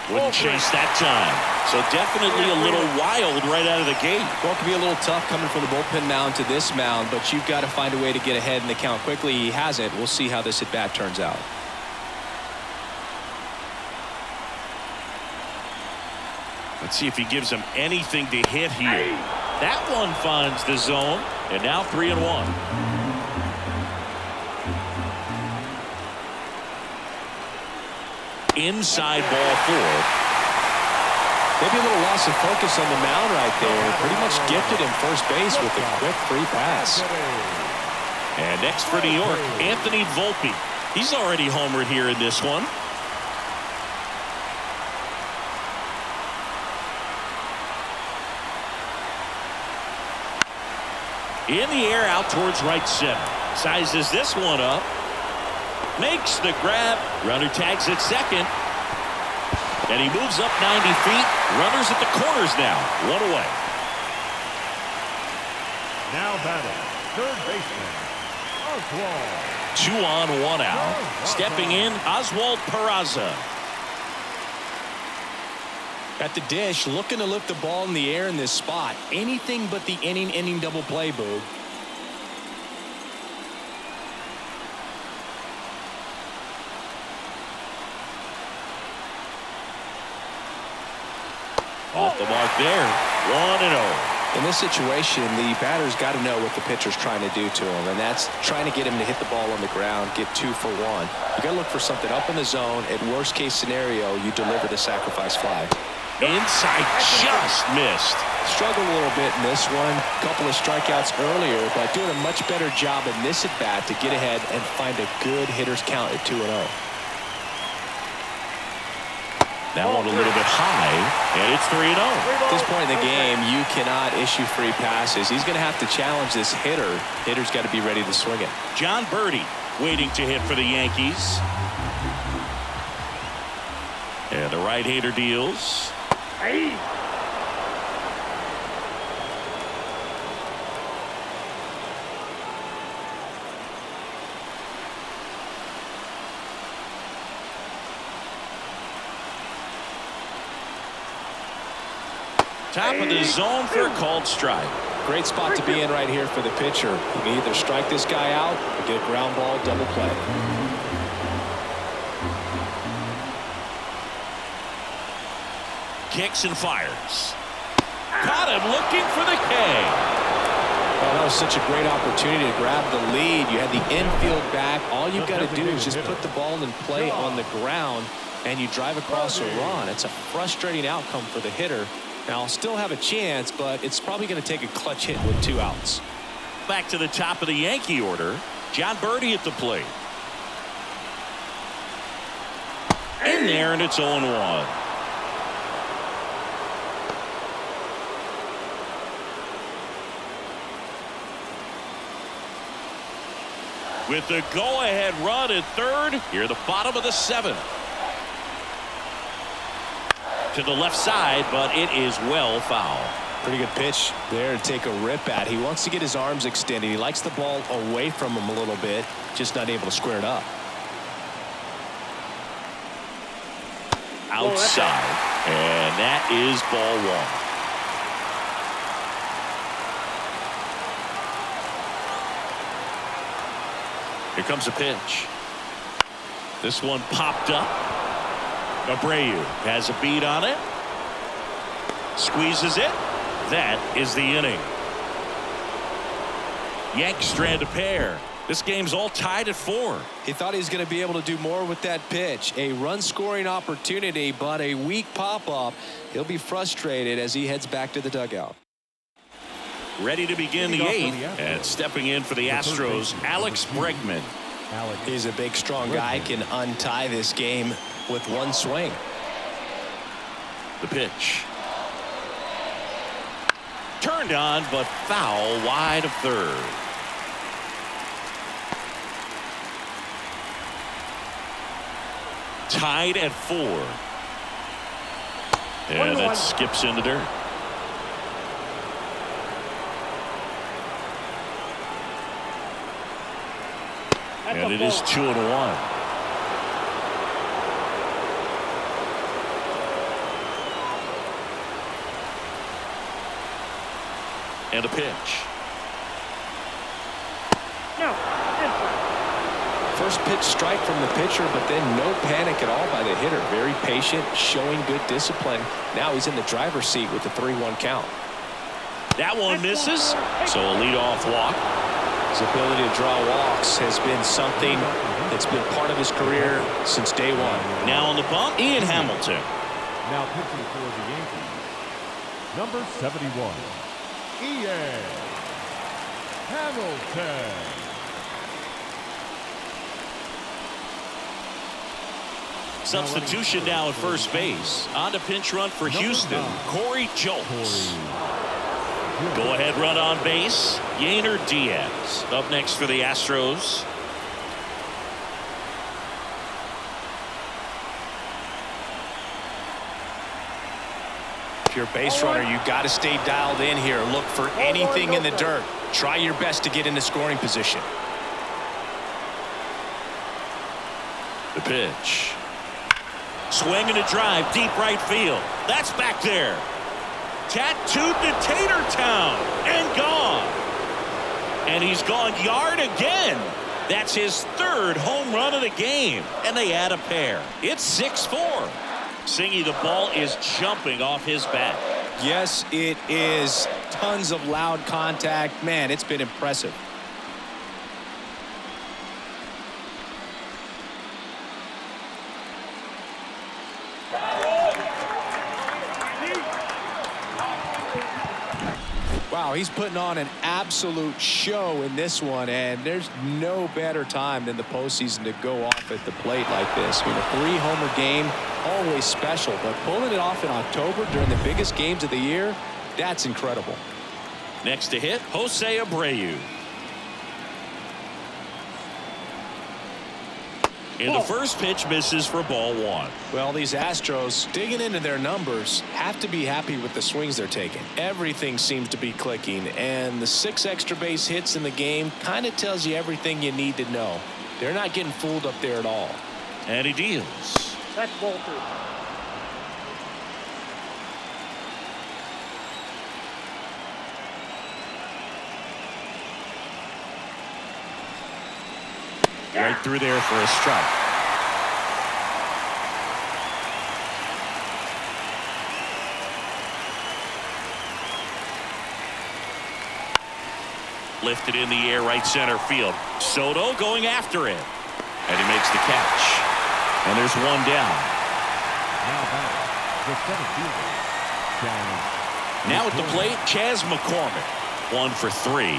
Wouldn't chase that time. So definitely a little wild right out of the gate. Well, it can be a little tough coming from the bullpen mound to this mound, but you've got to find a way to get ahead in the count quickly. He hasn't. We'll see how this at-bat turns out. Let's see if he gives him anything to hit here. That one finds the zone, and now 3-1. Inside ball 4. Maybe a little loss of focus on the mound right there. Pretty much gifted him first base with a quick free pass. And next for New York, Anthony Volpe. He's already homered here in this one. In the air out towards right center. Sizes this one up. Makes the grab. Runner tags at second. And he moves up 90 feet. Runners at the corners now. 1 away. Now batting, third baseman, Oswald. 2 on, 1 out. Stepping in, Oswald Peraza. At the dish, looking to lift the ball in the air in this spot. Anything but the inning double play, Boog. Off the mark there. 1-0. In this situation, the batter's got to know what the pitcher's trying to do to him, and that's trying to get him to hit the ball on the ground, get 2 for 1. You got to look for something up in the zone. At worst case scenario, you deliver the sacrifice fly. Inside, just missed. Struggled a little bit in this one. Couple of strikeouts earlier, but doing a much better job in this at bat to get ahead and find a good hitter's count at 2-0. That one a little bit high, and it's 3-0. At this point in the game, you cannot issue free passes. He's going to have to challenge this hitter. Hitter's got to be ready to swing it. John Birdie waiting to hit for the Yankees. And the right-hander deals. Top of the zone for a called strike. Great spot to be in right here for the pitcher. You can either strike this guy out or get a ground ball double play. Kicks and fires. Caught him looking for the K. Oh, that was such a great opportunity to grab the lead. You had the infield back. All you've got to do is just put the ball in play on the ground, and you drive across a run. It's a frustrating outcome for the hitter. Now, I'll still have a chance, but it's probably going to take a clutch hit with 2 outs. Back to the top of the Yankee order. John Birdie at the plate. In there, and it's 0-1. With the go-ahead run at third, here the bottom of the 7th. To the left side, but it is well foul. Pretty good pitch there to take a rip at. He wants to get his arms extended. He likes the ball away from him a little bit, just not able to square it up. Outside, and that is ball 1. Here comes a pitch. This one popped up. Abreu has a beat on it. Squeezes it. That is the inning. Yanks strand a pair. This game's all tied at 4. He thought he was going to be able to do more with that pitch. A run-scoring opportunity, but a weak pop-up. He'll be frustrated as he heads back to the dugout. Ready to begin the 8th, and stepping in for the Astros, Alex Bregman. He's a big, strong guy, can untie this game with 1 swing. The pitch. Turned on, but foul wide of third. tied at 4. And that skips into dirt. And it is 2-1. And a pitch. First pitch strike from the pitcher, but then no panic at all by the hitter. Very patient, showing good discipline. Now he's in the driver's seat with the 3-1 count. That one misses, so a leadoff walk. His ability to draw walks has been something that's been part of his career since day one. Now on the bump, Ian Hamilton. Now pitching for the Yankees, number 71, Ian Hamilton. Substitution now at first base. On to pinch run for Houston, Corey Jolts. Go ahead run on base, Yainer Diaz. Up next for the Astros. If you're a base runner, you got to stay dialed in here. Look for anything in the dirt. Try your best to get into scoring position. The pitch. Swing and a drive, deep right field. That's back there. Tattooed to Tatertown and gone. And he's gone yard again. That's his 3rd home run of the game. And they add a pair. It's 6-4. Singy, the ball is jumping off his bat. Yes, it is. Tons of loud contact. Man, it's been impressive. Wow, he's putting on an absolute show in this one, and there's no better time than the postseason to go off at the plate like this. I mean, a 3-homer game, always special, but pulling it off in October during the biggest games of the year, that's incredible. Next to hit, Jose Abreu. In the first pitch, misses for ball 1. Well, these Astros, digging into their numbers, have to be happy with the swings they're taking. Everything seems to be clicking, and the 6 extra base hits in the game kind of tells you everything you need to know. They're not getting fooled up there at all. And he deals. That's Walter. Right through there for a strike. Lifted in the air, right center field. Soto going after it. And he makes the catch. And there's one down. Now back, the center fielder, Chaz. Now at the plate, Chaz McCormick. 1 for 3.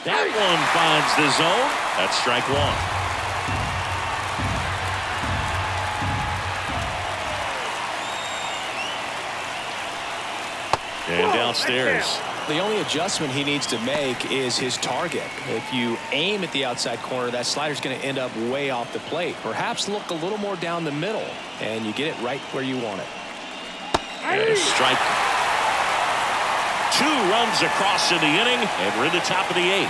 That one finds the zone. That's strike 1. And downstairs. The only adjustment he needs to make is his target. If you aim at the outside corner, that slider's going to end up way off the plate. Perhaps look a little more down the middle, and you get it right where you want it. And a strike. 2 runs across in the inning, and we're in the top of the 8th.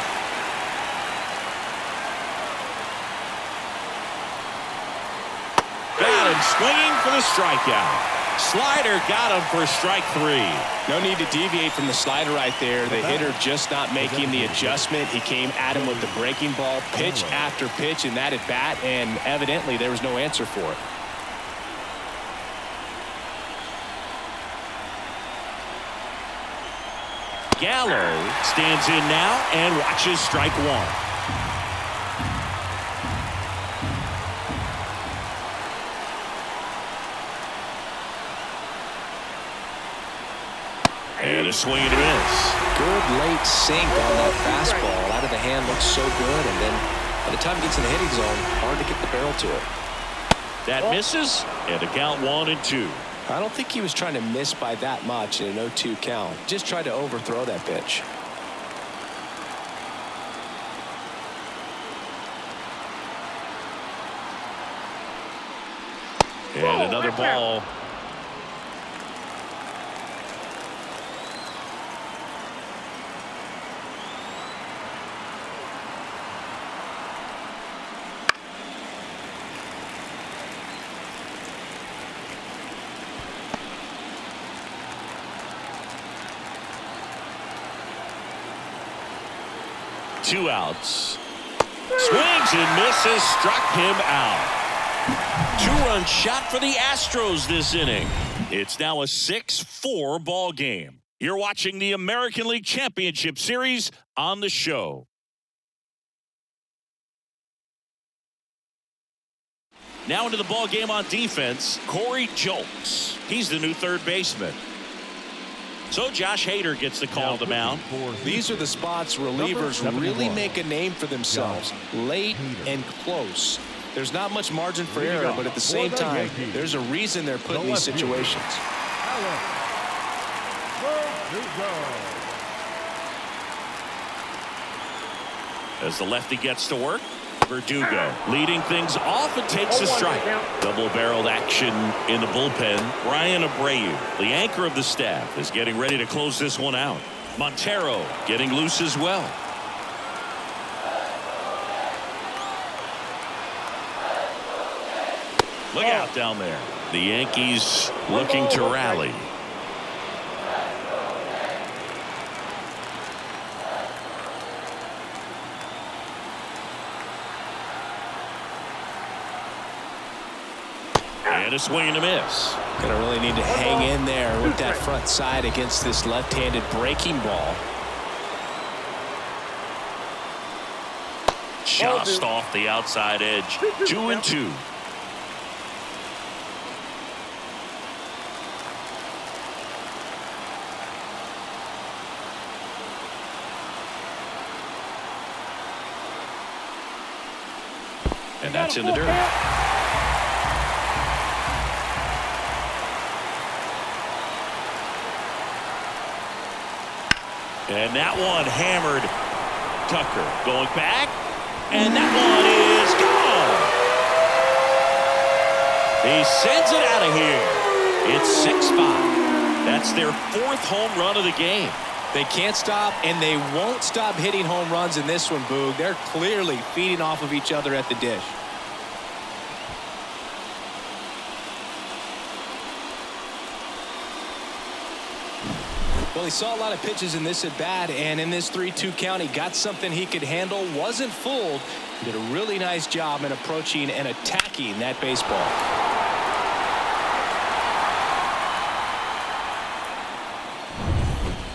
Got him swinging for the strikeout. Slider got him for strike 3. No need to deviate from the slider right there. The hitter just not making the adjustment. He came at him with the breaking ball, pitch after pitch in that at bat, and evidently there was no answer for it. Gallo stands in now and watches strike 1. And a swing and a miss. Good late sink on that fastball. Out of the hand, looks so good, and then by the time it gets in the hitting zone, hard to get the barrel to it. That misses, and the count 1-2. I don't think he was trying to miss by that much in an 0-2 count. Just tried to overthrow that pitch. And another ball. Two outs. Swings and misses, struck him out. Two-run shot for the Astros this inning. It's now a 6-4 ball game. You're watching the American League Championship Series on the show. Now into the ball game on defense, Corey Julks. He's the new third baseman. So Josh Hader gets the call to mound. These are the spots relievers really make a name for themselves. Late and close. There's not much margin for error, but at the same time, there's a reason they're put in these situations. As the lefty gets to work, Verdugo leading things off and takes a strike. Double-barreled action in the bullpen. Ryan Abreu, the anchor of the staff, is getting ready to close this one out. Montero getting loose as well. Look out down there. The Yankees looking to rally. And a swing and a miss. Gonna really need to hang in there with that front side against this left-handed breaking ball. Just off the outside edge. 2-2. And that's in the dirt. And that one hammered. Tucker going back. And that one is gone. He sends it out of here. It's 6-5. That's their fourth home run of the game. They can't stop, and they won't stop hitting home runs in this one, Boog. They're clearly feeding off of each other at the dish. Well, he saw a lot of pitches in this at bat, and in this 3-2 count, he got something he could handle, wasn't fooled. He did a really nice job in approaching and attacking that baseball.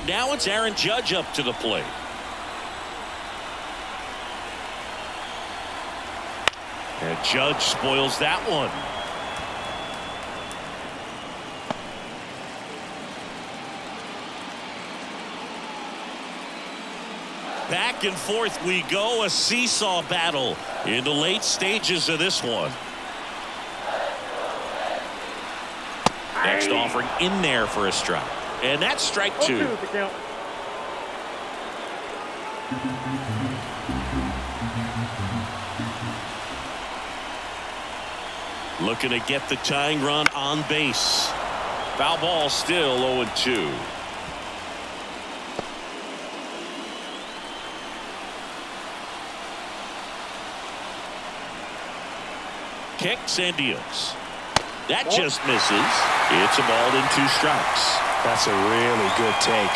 Now it's Aaron Judge up to the plate. And Judge spoils that one. Back and forth we go, a seesaw battle in the late stages of this one. Next offering in there for a strike. And that's strike two. Looking to get the tying run on base. Foul ball, still 0-2. Kicks and deals. That just misses. It's a ball and 2 strikes. That's a really good take.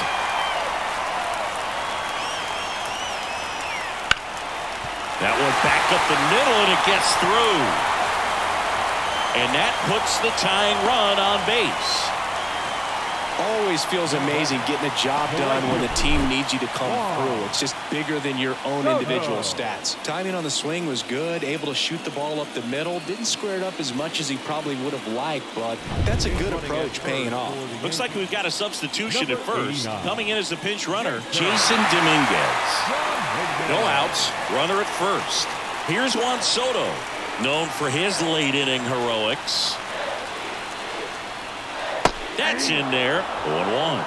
That one back up the middle, and it gets through. And that puts the tying run on base. Always feels amazing getting a job done when the team needs you to come through. It's just bigger than your own individual stats. Timing on the swing was good, able to shoot the ball up the middle. Didn't square it up as much as he probably would have liked, but that's a good approach paying off. Looks like we've got a substitution at first. Coming in as the pinch runner, Jason Dominguez. No outs, runner at first. Here's Juan Soto, known for his late inning heroics. That's in there. 0-1.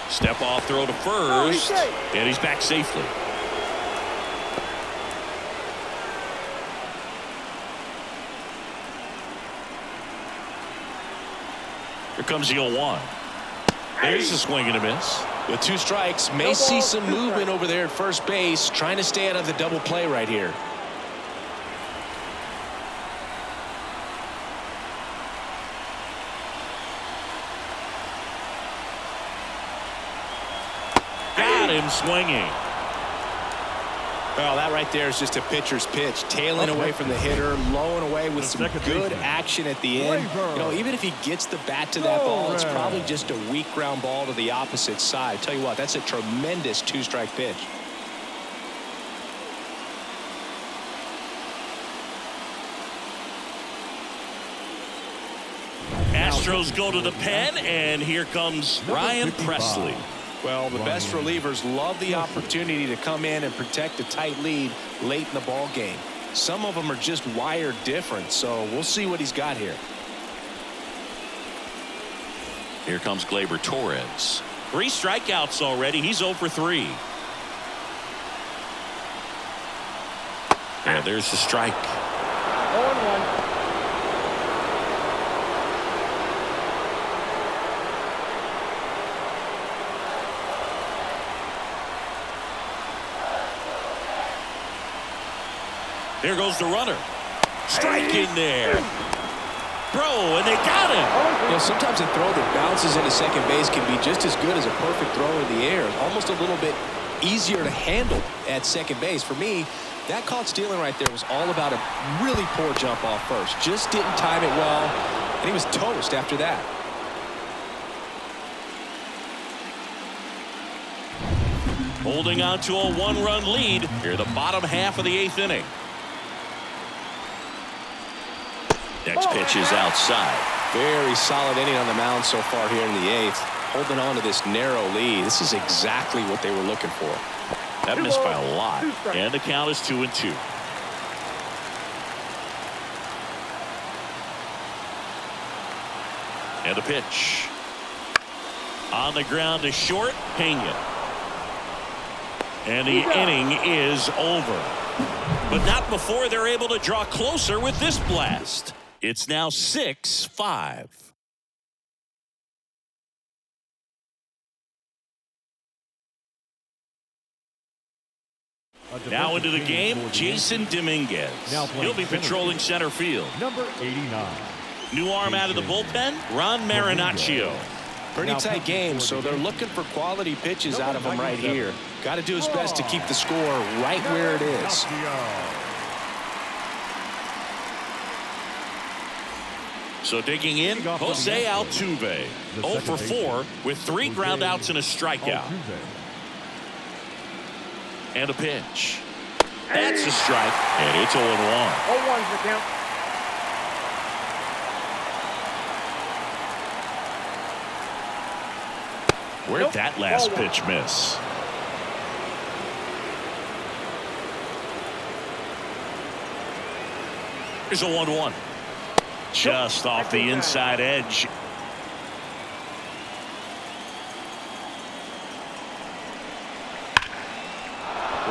Step off throw to first, and he's back safely. Here comes the 0-1. There's a swing and a miss. With 2 strikes, may see some movement over there at first base, trying to stay out of the double play right here. Got him swinging. Well, that right there is just a pitcher's pitch, tailing away from the hitter, lowing away with some good action at the end. You know, even if he gets the bat to that ball, it's probably just a weak ground ball to the opposite side. Tell you what, that's a tremendous 2-strike pitch. Astros go to the pen, and here comes Ryan Presley. Well, the best relievers love the opportunity to come in and protect a tight lead late in the ball game. Some of them are just wired different, so we'll see what he's got here. Here comes Gleyber Torres. 3 strikeouts already. He's 0 for 3. And there's the strike. 0-1. There goes the runner. Strike in there. Throw, and they got him. You know, sometimes a throw that bounces into second base can be just as good as a perfect throw in the air. Almost a little bit easier to handle at second base. For me, that caught stealing right there was all about a really poor jump off first. Just didn't time it well, and he was toast after that. Holding on to a 1-run lead here the bottom half of the 8th inning. Next pitch is outside. Very solid inning on the mound so far here in the 8th. Holding on to this narrow lead. This is exactly what they were looking for. That missed by a lot. And the count is 2-2. And the pitch. On the ground to short, Pena. And the inning is over. But not before they're able to draw closer with this blast. It's now 6-5. Now into the game, Jason Dominguez. He'll be patrolling center field. Number 89. New arm out of the bullpen, Ron Marinaccio. Pretty tight game, so they're looking for quality pitches out of him right here. Got to do his best to keep the score right where it is. So digging in, Jose Altuve, 0 for 4 with 3 groundouts and a strikeout. And a pitch. That's a strike, and it's 0-1. 0-1's the count. Where'd that last pitch miss? Here's a 1-1. Just off the inside edge.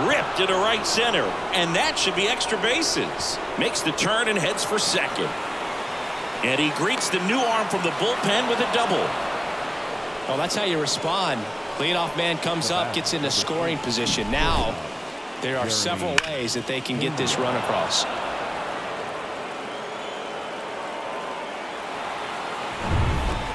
Ripped into right center, and that should be extra bases. Makes the turn and heads for second. And he greets the new arm from the bullpen with a double. Well, that's how you respond. Leadoff man comes up, gets into scoring position. Now, there are several ways that they can get this run across.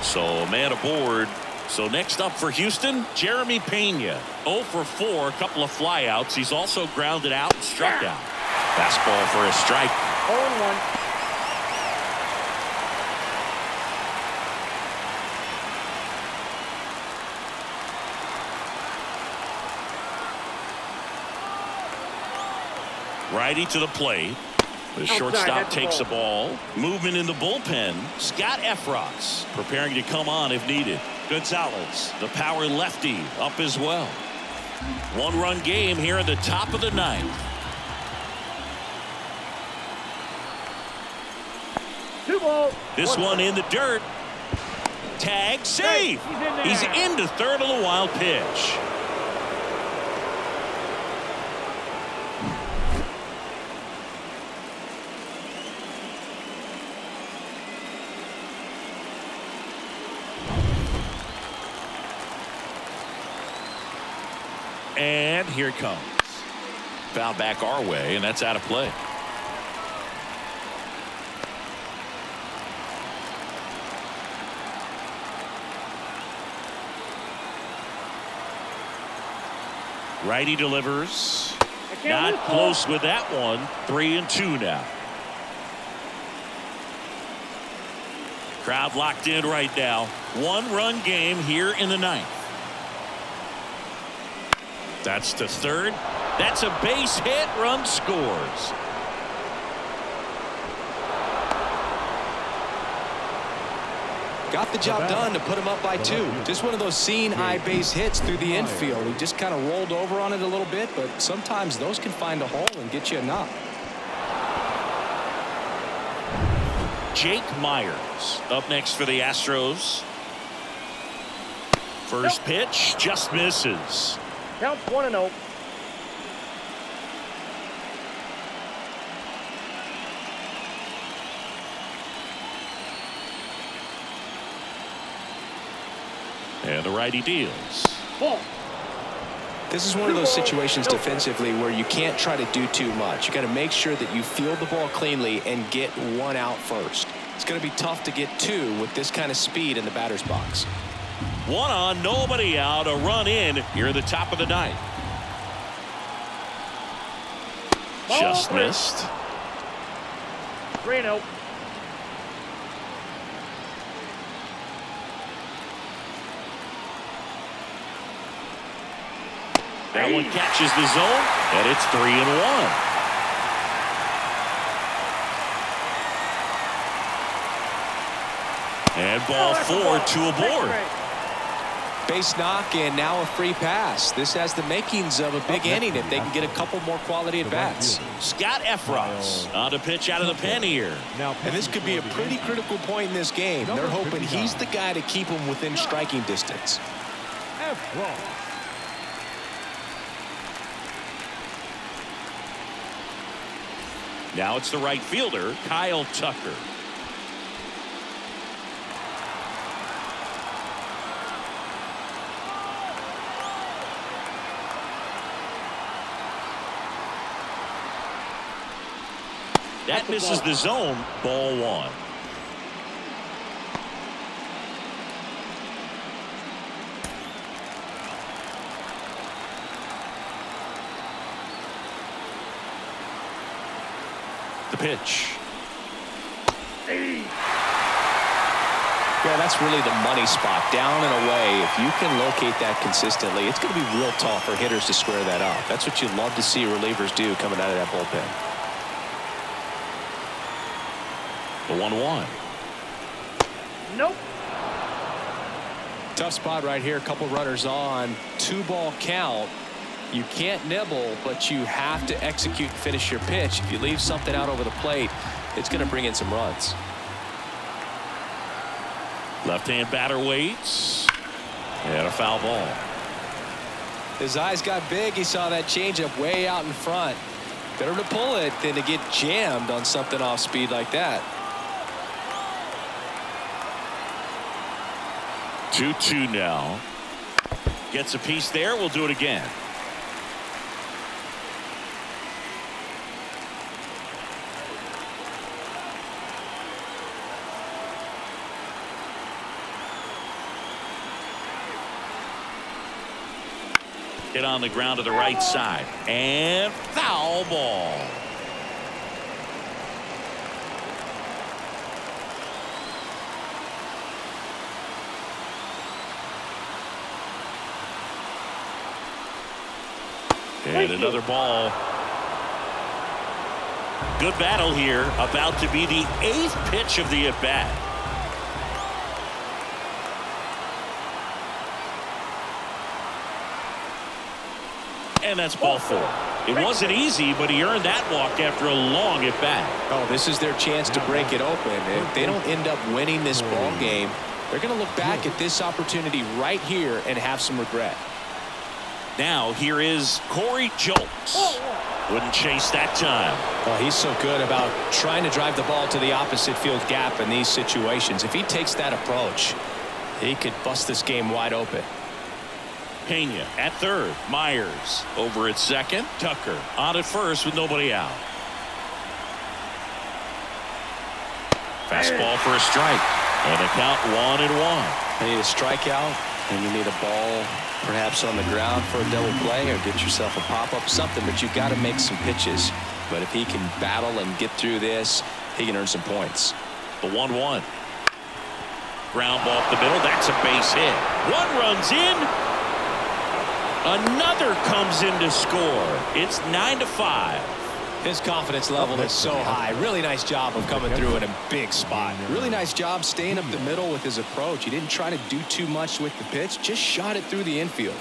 So a man aboard. So next up for Houston, Jeremy Pena. 0 for 4, a couple of flyouts. He's also grounded out and struck out. Fastball for a strike. 0-1. Righty to the plate. The Outside, shortstop that's takes the ball. ball. Movement in the bullpen. Scott Efros preparing to come on if needed. Gonzalez, the power lefty, up as well. One-run game here in the top of the ninth. 2 balls. This one in the dirt. Tag safe. Hey, He's into third on the wild pitch. And here it comes. Foul back our way, and that's out of play. Righty delivers. Not close with that one. 3-2 now. Crowd locked in right now. One-run game here in the ninth. That's to third. That's a base hit. Run scores. Got the job done to put him up by 2. Just one of those seeing eye base hits through the infield. He just kind of rolled over on it a little bit, but sometimes those can find a hole and get you a knock. Jake Myers up next for the Astros. First pitch just misses. Counts 1-0. And the righty deals. Ball. This is one of those situations defensively where you can't try to do too much. You got to make sure that you field the ball cleanly and get one out first. It's going to be tough to get 2 with this kind of speed in the batter's box. One on, nobody out. A run in here at the top of the ninth. Just missed. 3-0. That one catches the zone, and it's 3-1. And ball 4, 2 aboard. Base knock and now a free pass. This has the makings of a big inning if they can get a couple more quality at bats. Scott Efros on to pitch out of the pen here. And this could be a pretty critical point in this game. They're hoping he's the guy to keep them within striking distance. Now it's the right fielder, Kyle Tucker. That misses the zone. Ball 1. The pitch. Yeah, that's really the money spot. Down and away. If you can locate that consistently, it's going to be real tough for hitters to square that up. That's what you love to see relievers do coming out of that bullpen. The 1-1. Nope. Tough spot right here. A couple runners on. 2-ball count. You can't nibble, but you have to execute and finish your pitch. If you leave something out over the plate, it's going to bring in some runs. Left-hand batter waits. And a foul ball. His eyes got big. He saw that changeup way out in front. Better to pull it than to get jammed on something off speed like that. 2-2 now. Gets a piece there. We'll do it again. Hit on the ground to the right side. And foul ball. And another ball. Good battle here. About to be the 8th pitch of the at-bat. And that's ball 4. It wasn't easy, but he earned that walk after a long at-bat. Oh, this is their chance to break it open. If they don't end up winning this ball game, they're going to look back at this opportunity right here and have some regret. Now here is Corey Jolts. Wouldn't chase that time. Oh, he's so good about trying to drive the ball to the opposite field gap in these situations. If he takes that approach, he could bust this game wide open. Pena at third. Myers over at second. Tucker on at first with nobody out. Fastball for a strike. And a count 1-1. You need a strikeout, and you need a ball perhaps on the ground for a double play or get yourself a pop-up, something, but you've got to make some pitches. But if he can battle and get through this, he can earn some points. The 1-1. Ground ball up the middle. That's a base hit. One runs in. Another comes in to score. It's 9-5. His confidence level is so high. Really nice job of coming through in a big spot. Really nice job staying up the middle with his approach. He didn't try to do too much with the pitch, just shot it through the infield.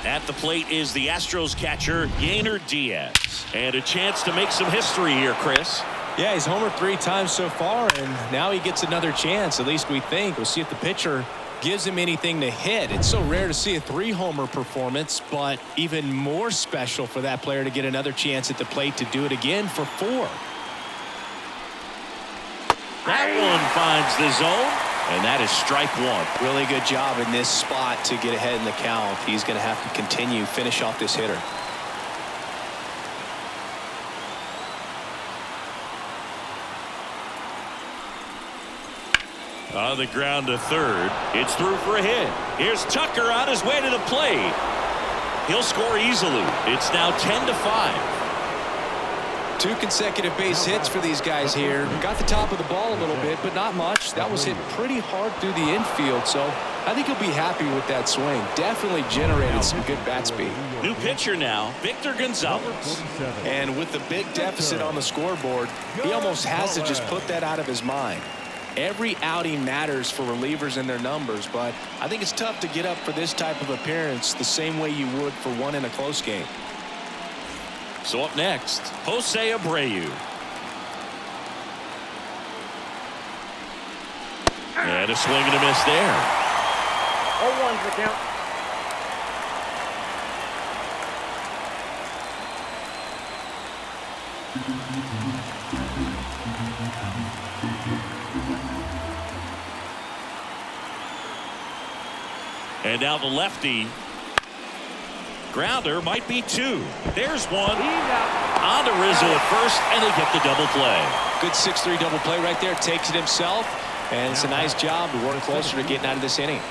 At the plate is the Astros catcher, Yainer Diaz. And a chance to make some history here, Chris. Yeah, he's homered 3 times so far, and now he gets another chance, at least we think. We'll see if the pitcher gives him anything to hit. It's so rare to see a 3-homer performance, but even more special for that player to get another chance at the plate to do it again for 4. That one finds the zone, and that is strike 1. Really good job in this spot to get ahead in the count. He's going to have to continue, finish off this hitter. On the ground to third. It's through for a hit. Here's Tucker on his way to the plate. He'll score easily. It's now 10-5. 2 consecutive base hits for these guys here. Got the top of the ball a little bit, but not much. That was hit pretty hard through the infield, so I think he'll be happy with that swing. Definitely generated some good bat speed. New pitcher now, Victor Gonzalez. And with the big deficit on the scoreboard, he almost has to just put that out of his mind. Every outing matters for relievers and their numbers, but I think it's tough to get up for this type of appearance the same way you would for one in a close game. So up next, Jose Abreu. And a swing and a miss there. 0-1's the count. And now the lefty. Grounder might be 2. There's one. On to Rizzo at first, and they get the double play. Good 6-3 double play right there. Takes it himself, and it's a nice job to work closer to getting out of this inning.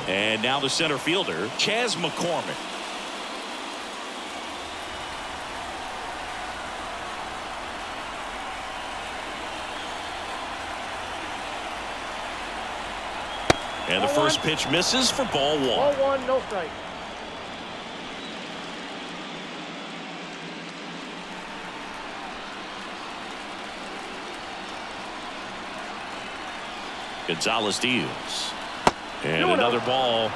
And now the center fielder, Chas McCormick. And the first pitch misses for ball 1. Ball 1, no strike. Gonzalez deals. And another ball.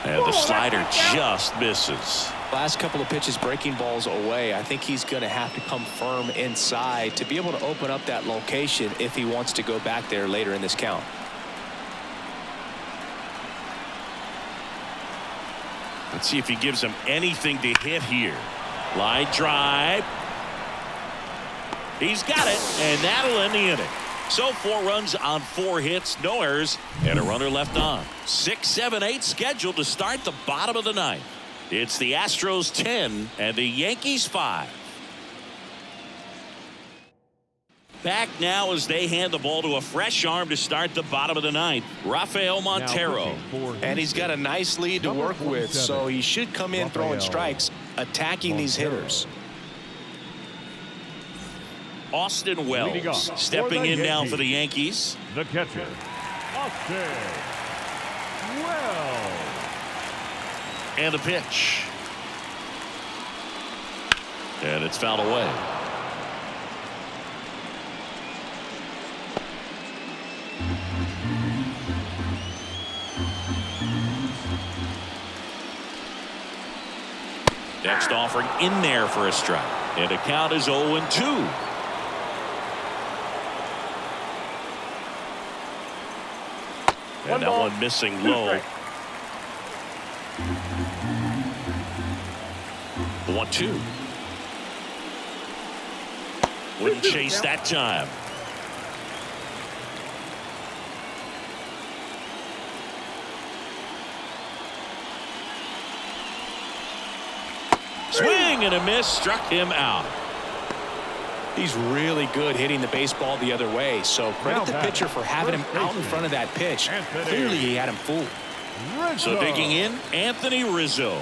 And the slider just misses. Last couple of pitches breaking balls away. I think he's going to have to come firm inside to be able to open up that location if he wants to go back there later in this count. Let's see if he gives him anything to hit here. Line drive. He's got it, and that'll end the inning. So 4 runs on 4 hits, no errors, and a runner left on. 6, 7, 8 scheduled to start the bottom of the 9th. It's the Astros 10 and the Yankees 5. Back now as they hand the ball to a fresh arm to start the bottom of the 9th. Rafael Montero. And he's got a nice lead to work with, so he should come in throwing strikes, attacking these hitters. Austin Leading Wells off stepping for the in now Yankees. for the Yankees. The catcher, Austin Wells. And the pitch. And it's fouled away. Next offering in there for a strike. And the count is 0-2. And that one missing low. 1-2. Wouldn't chase that time. Swing and a miss, struck him out. He's really good hitting the baseball the other way, so credit the pitcher for having him out in front of that pitch. Clearly he had him fooled. So digging in, Anthony Rizzo.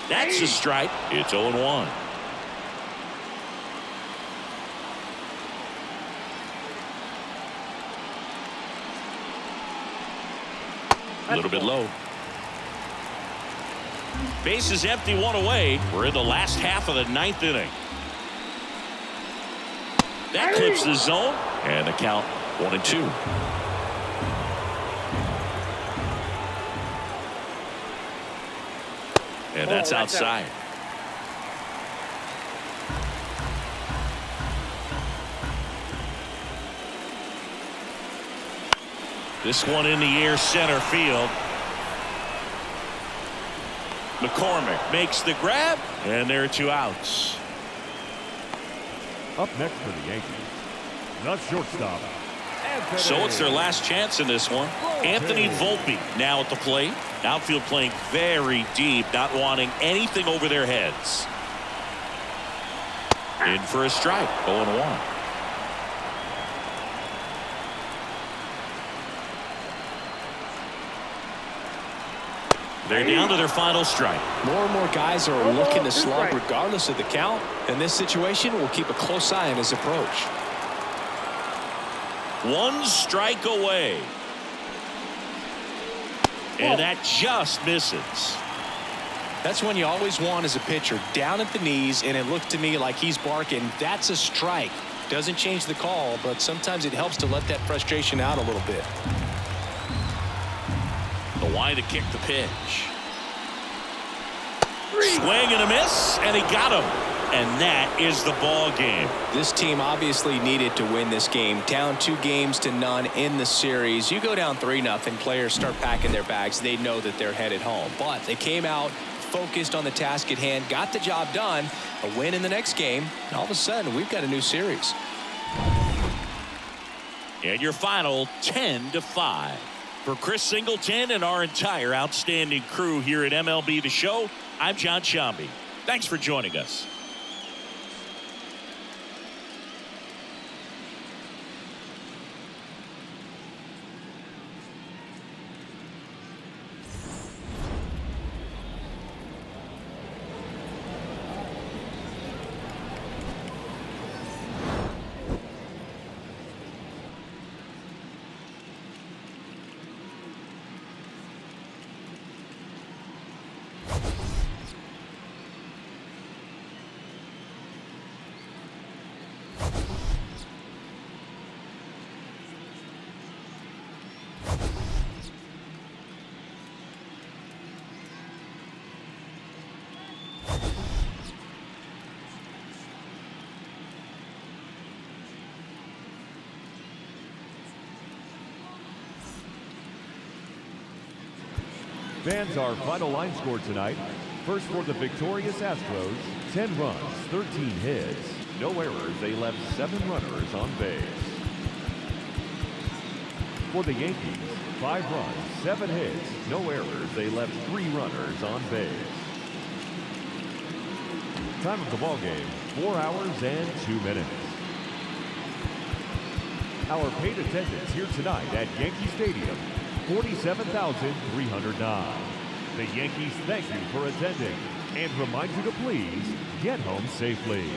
That's a strike. It's 0-1. A little bit low. Base is empty, one away. We're in the last half of the ninth inning. That clips the zone, and the count 1-2. And that's outside. This one in the air, center field. McCormick makes the grab, and there are two outs. Up next for the Yankees, the shortstop, Anthony. So it's their last chance in this one. Anthony Volpe now at the plate. Outfield playing very deep, not wanting anything over their heads. In for a strike, 0-1. They're down to their final strike. More and more guys are looking to slug regardless of the count. In this situation, we'll keep a close eye on his approach. One strike away. And that just misses. That's when you always want as a pitcher, down at the knees, and it looked to me like he's barking, that's a strike. Doesn't change the call, but sometimes it helps to let that frustration out a little bit. The wide to kick the pitch. Swing and a miss, and he got him. And that is the ball game. This team obviously needed to win this game. Down 2-0 in the series. You go down 3-0, players start packing their bags. They know that they're headed home. But they came out focused on the task at hand, got the job done, a win in the next game, and all of a sudden we've got a new series. And your final 10-5. For Chris Singleton and our entire outstanding crew here at MLB The Show, I'm John Shambi. Thanks for joining us. Fans, our final line score tonight. First for the victorious Astros, 10 runs, 13 hits, no errors. They left 7 runners on base. For the Yankees, 5 runs, 7 hits, no errors. They left 3 runners on base. Time of the ball game, 4 hours and 2 minutes. Our paid attendance here tonight at Yankee Stadium, 47,309. The Yankees thank you for attending and remind you to please get home safely.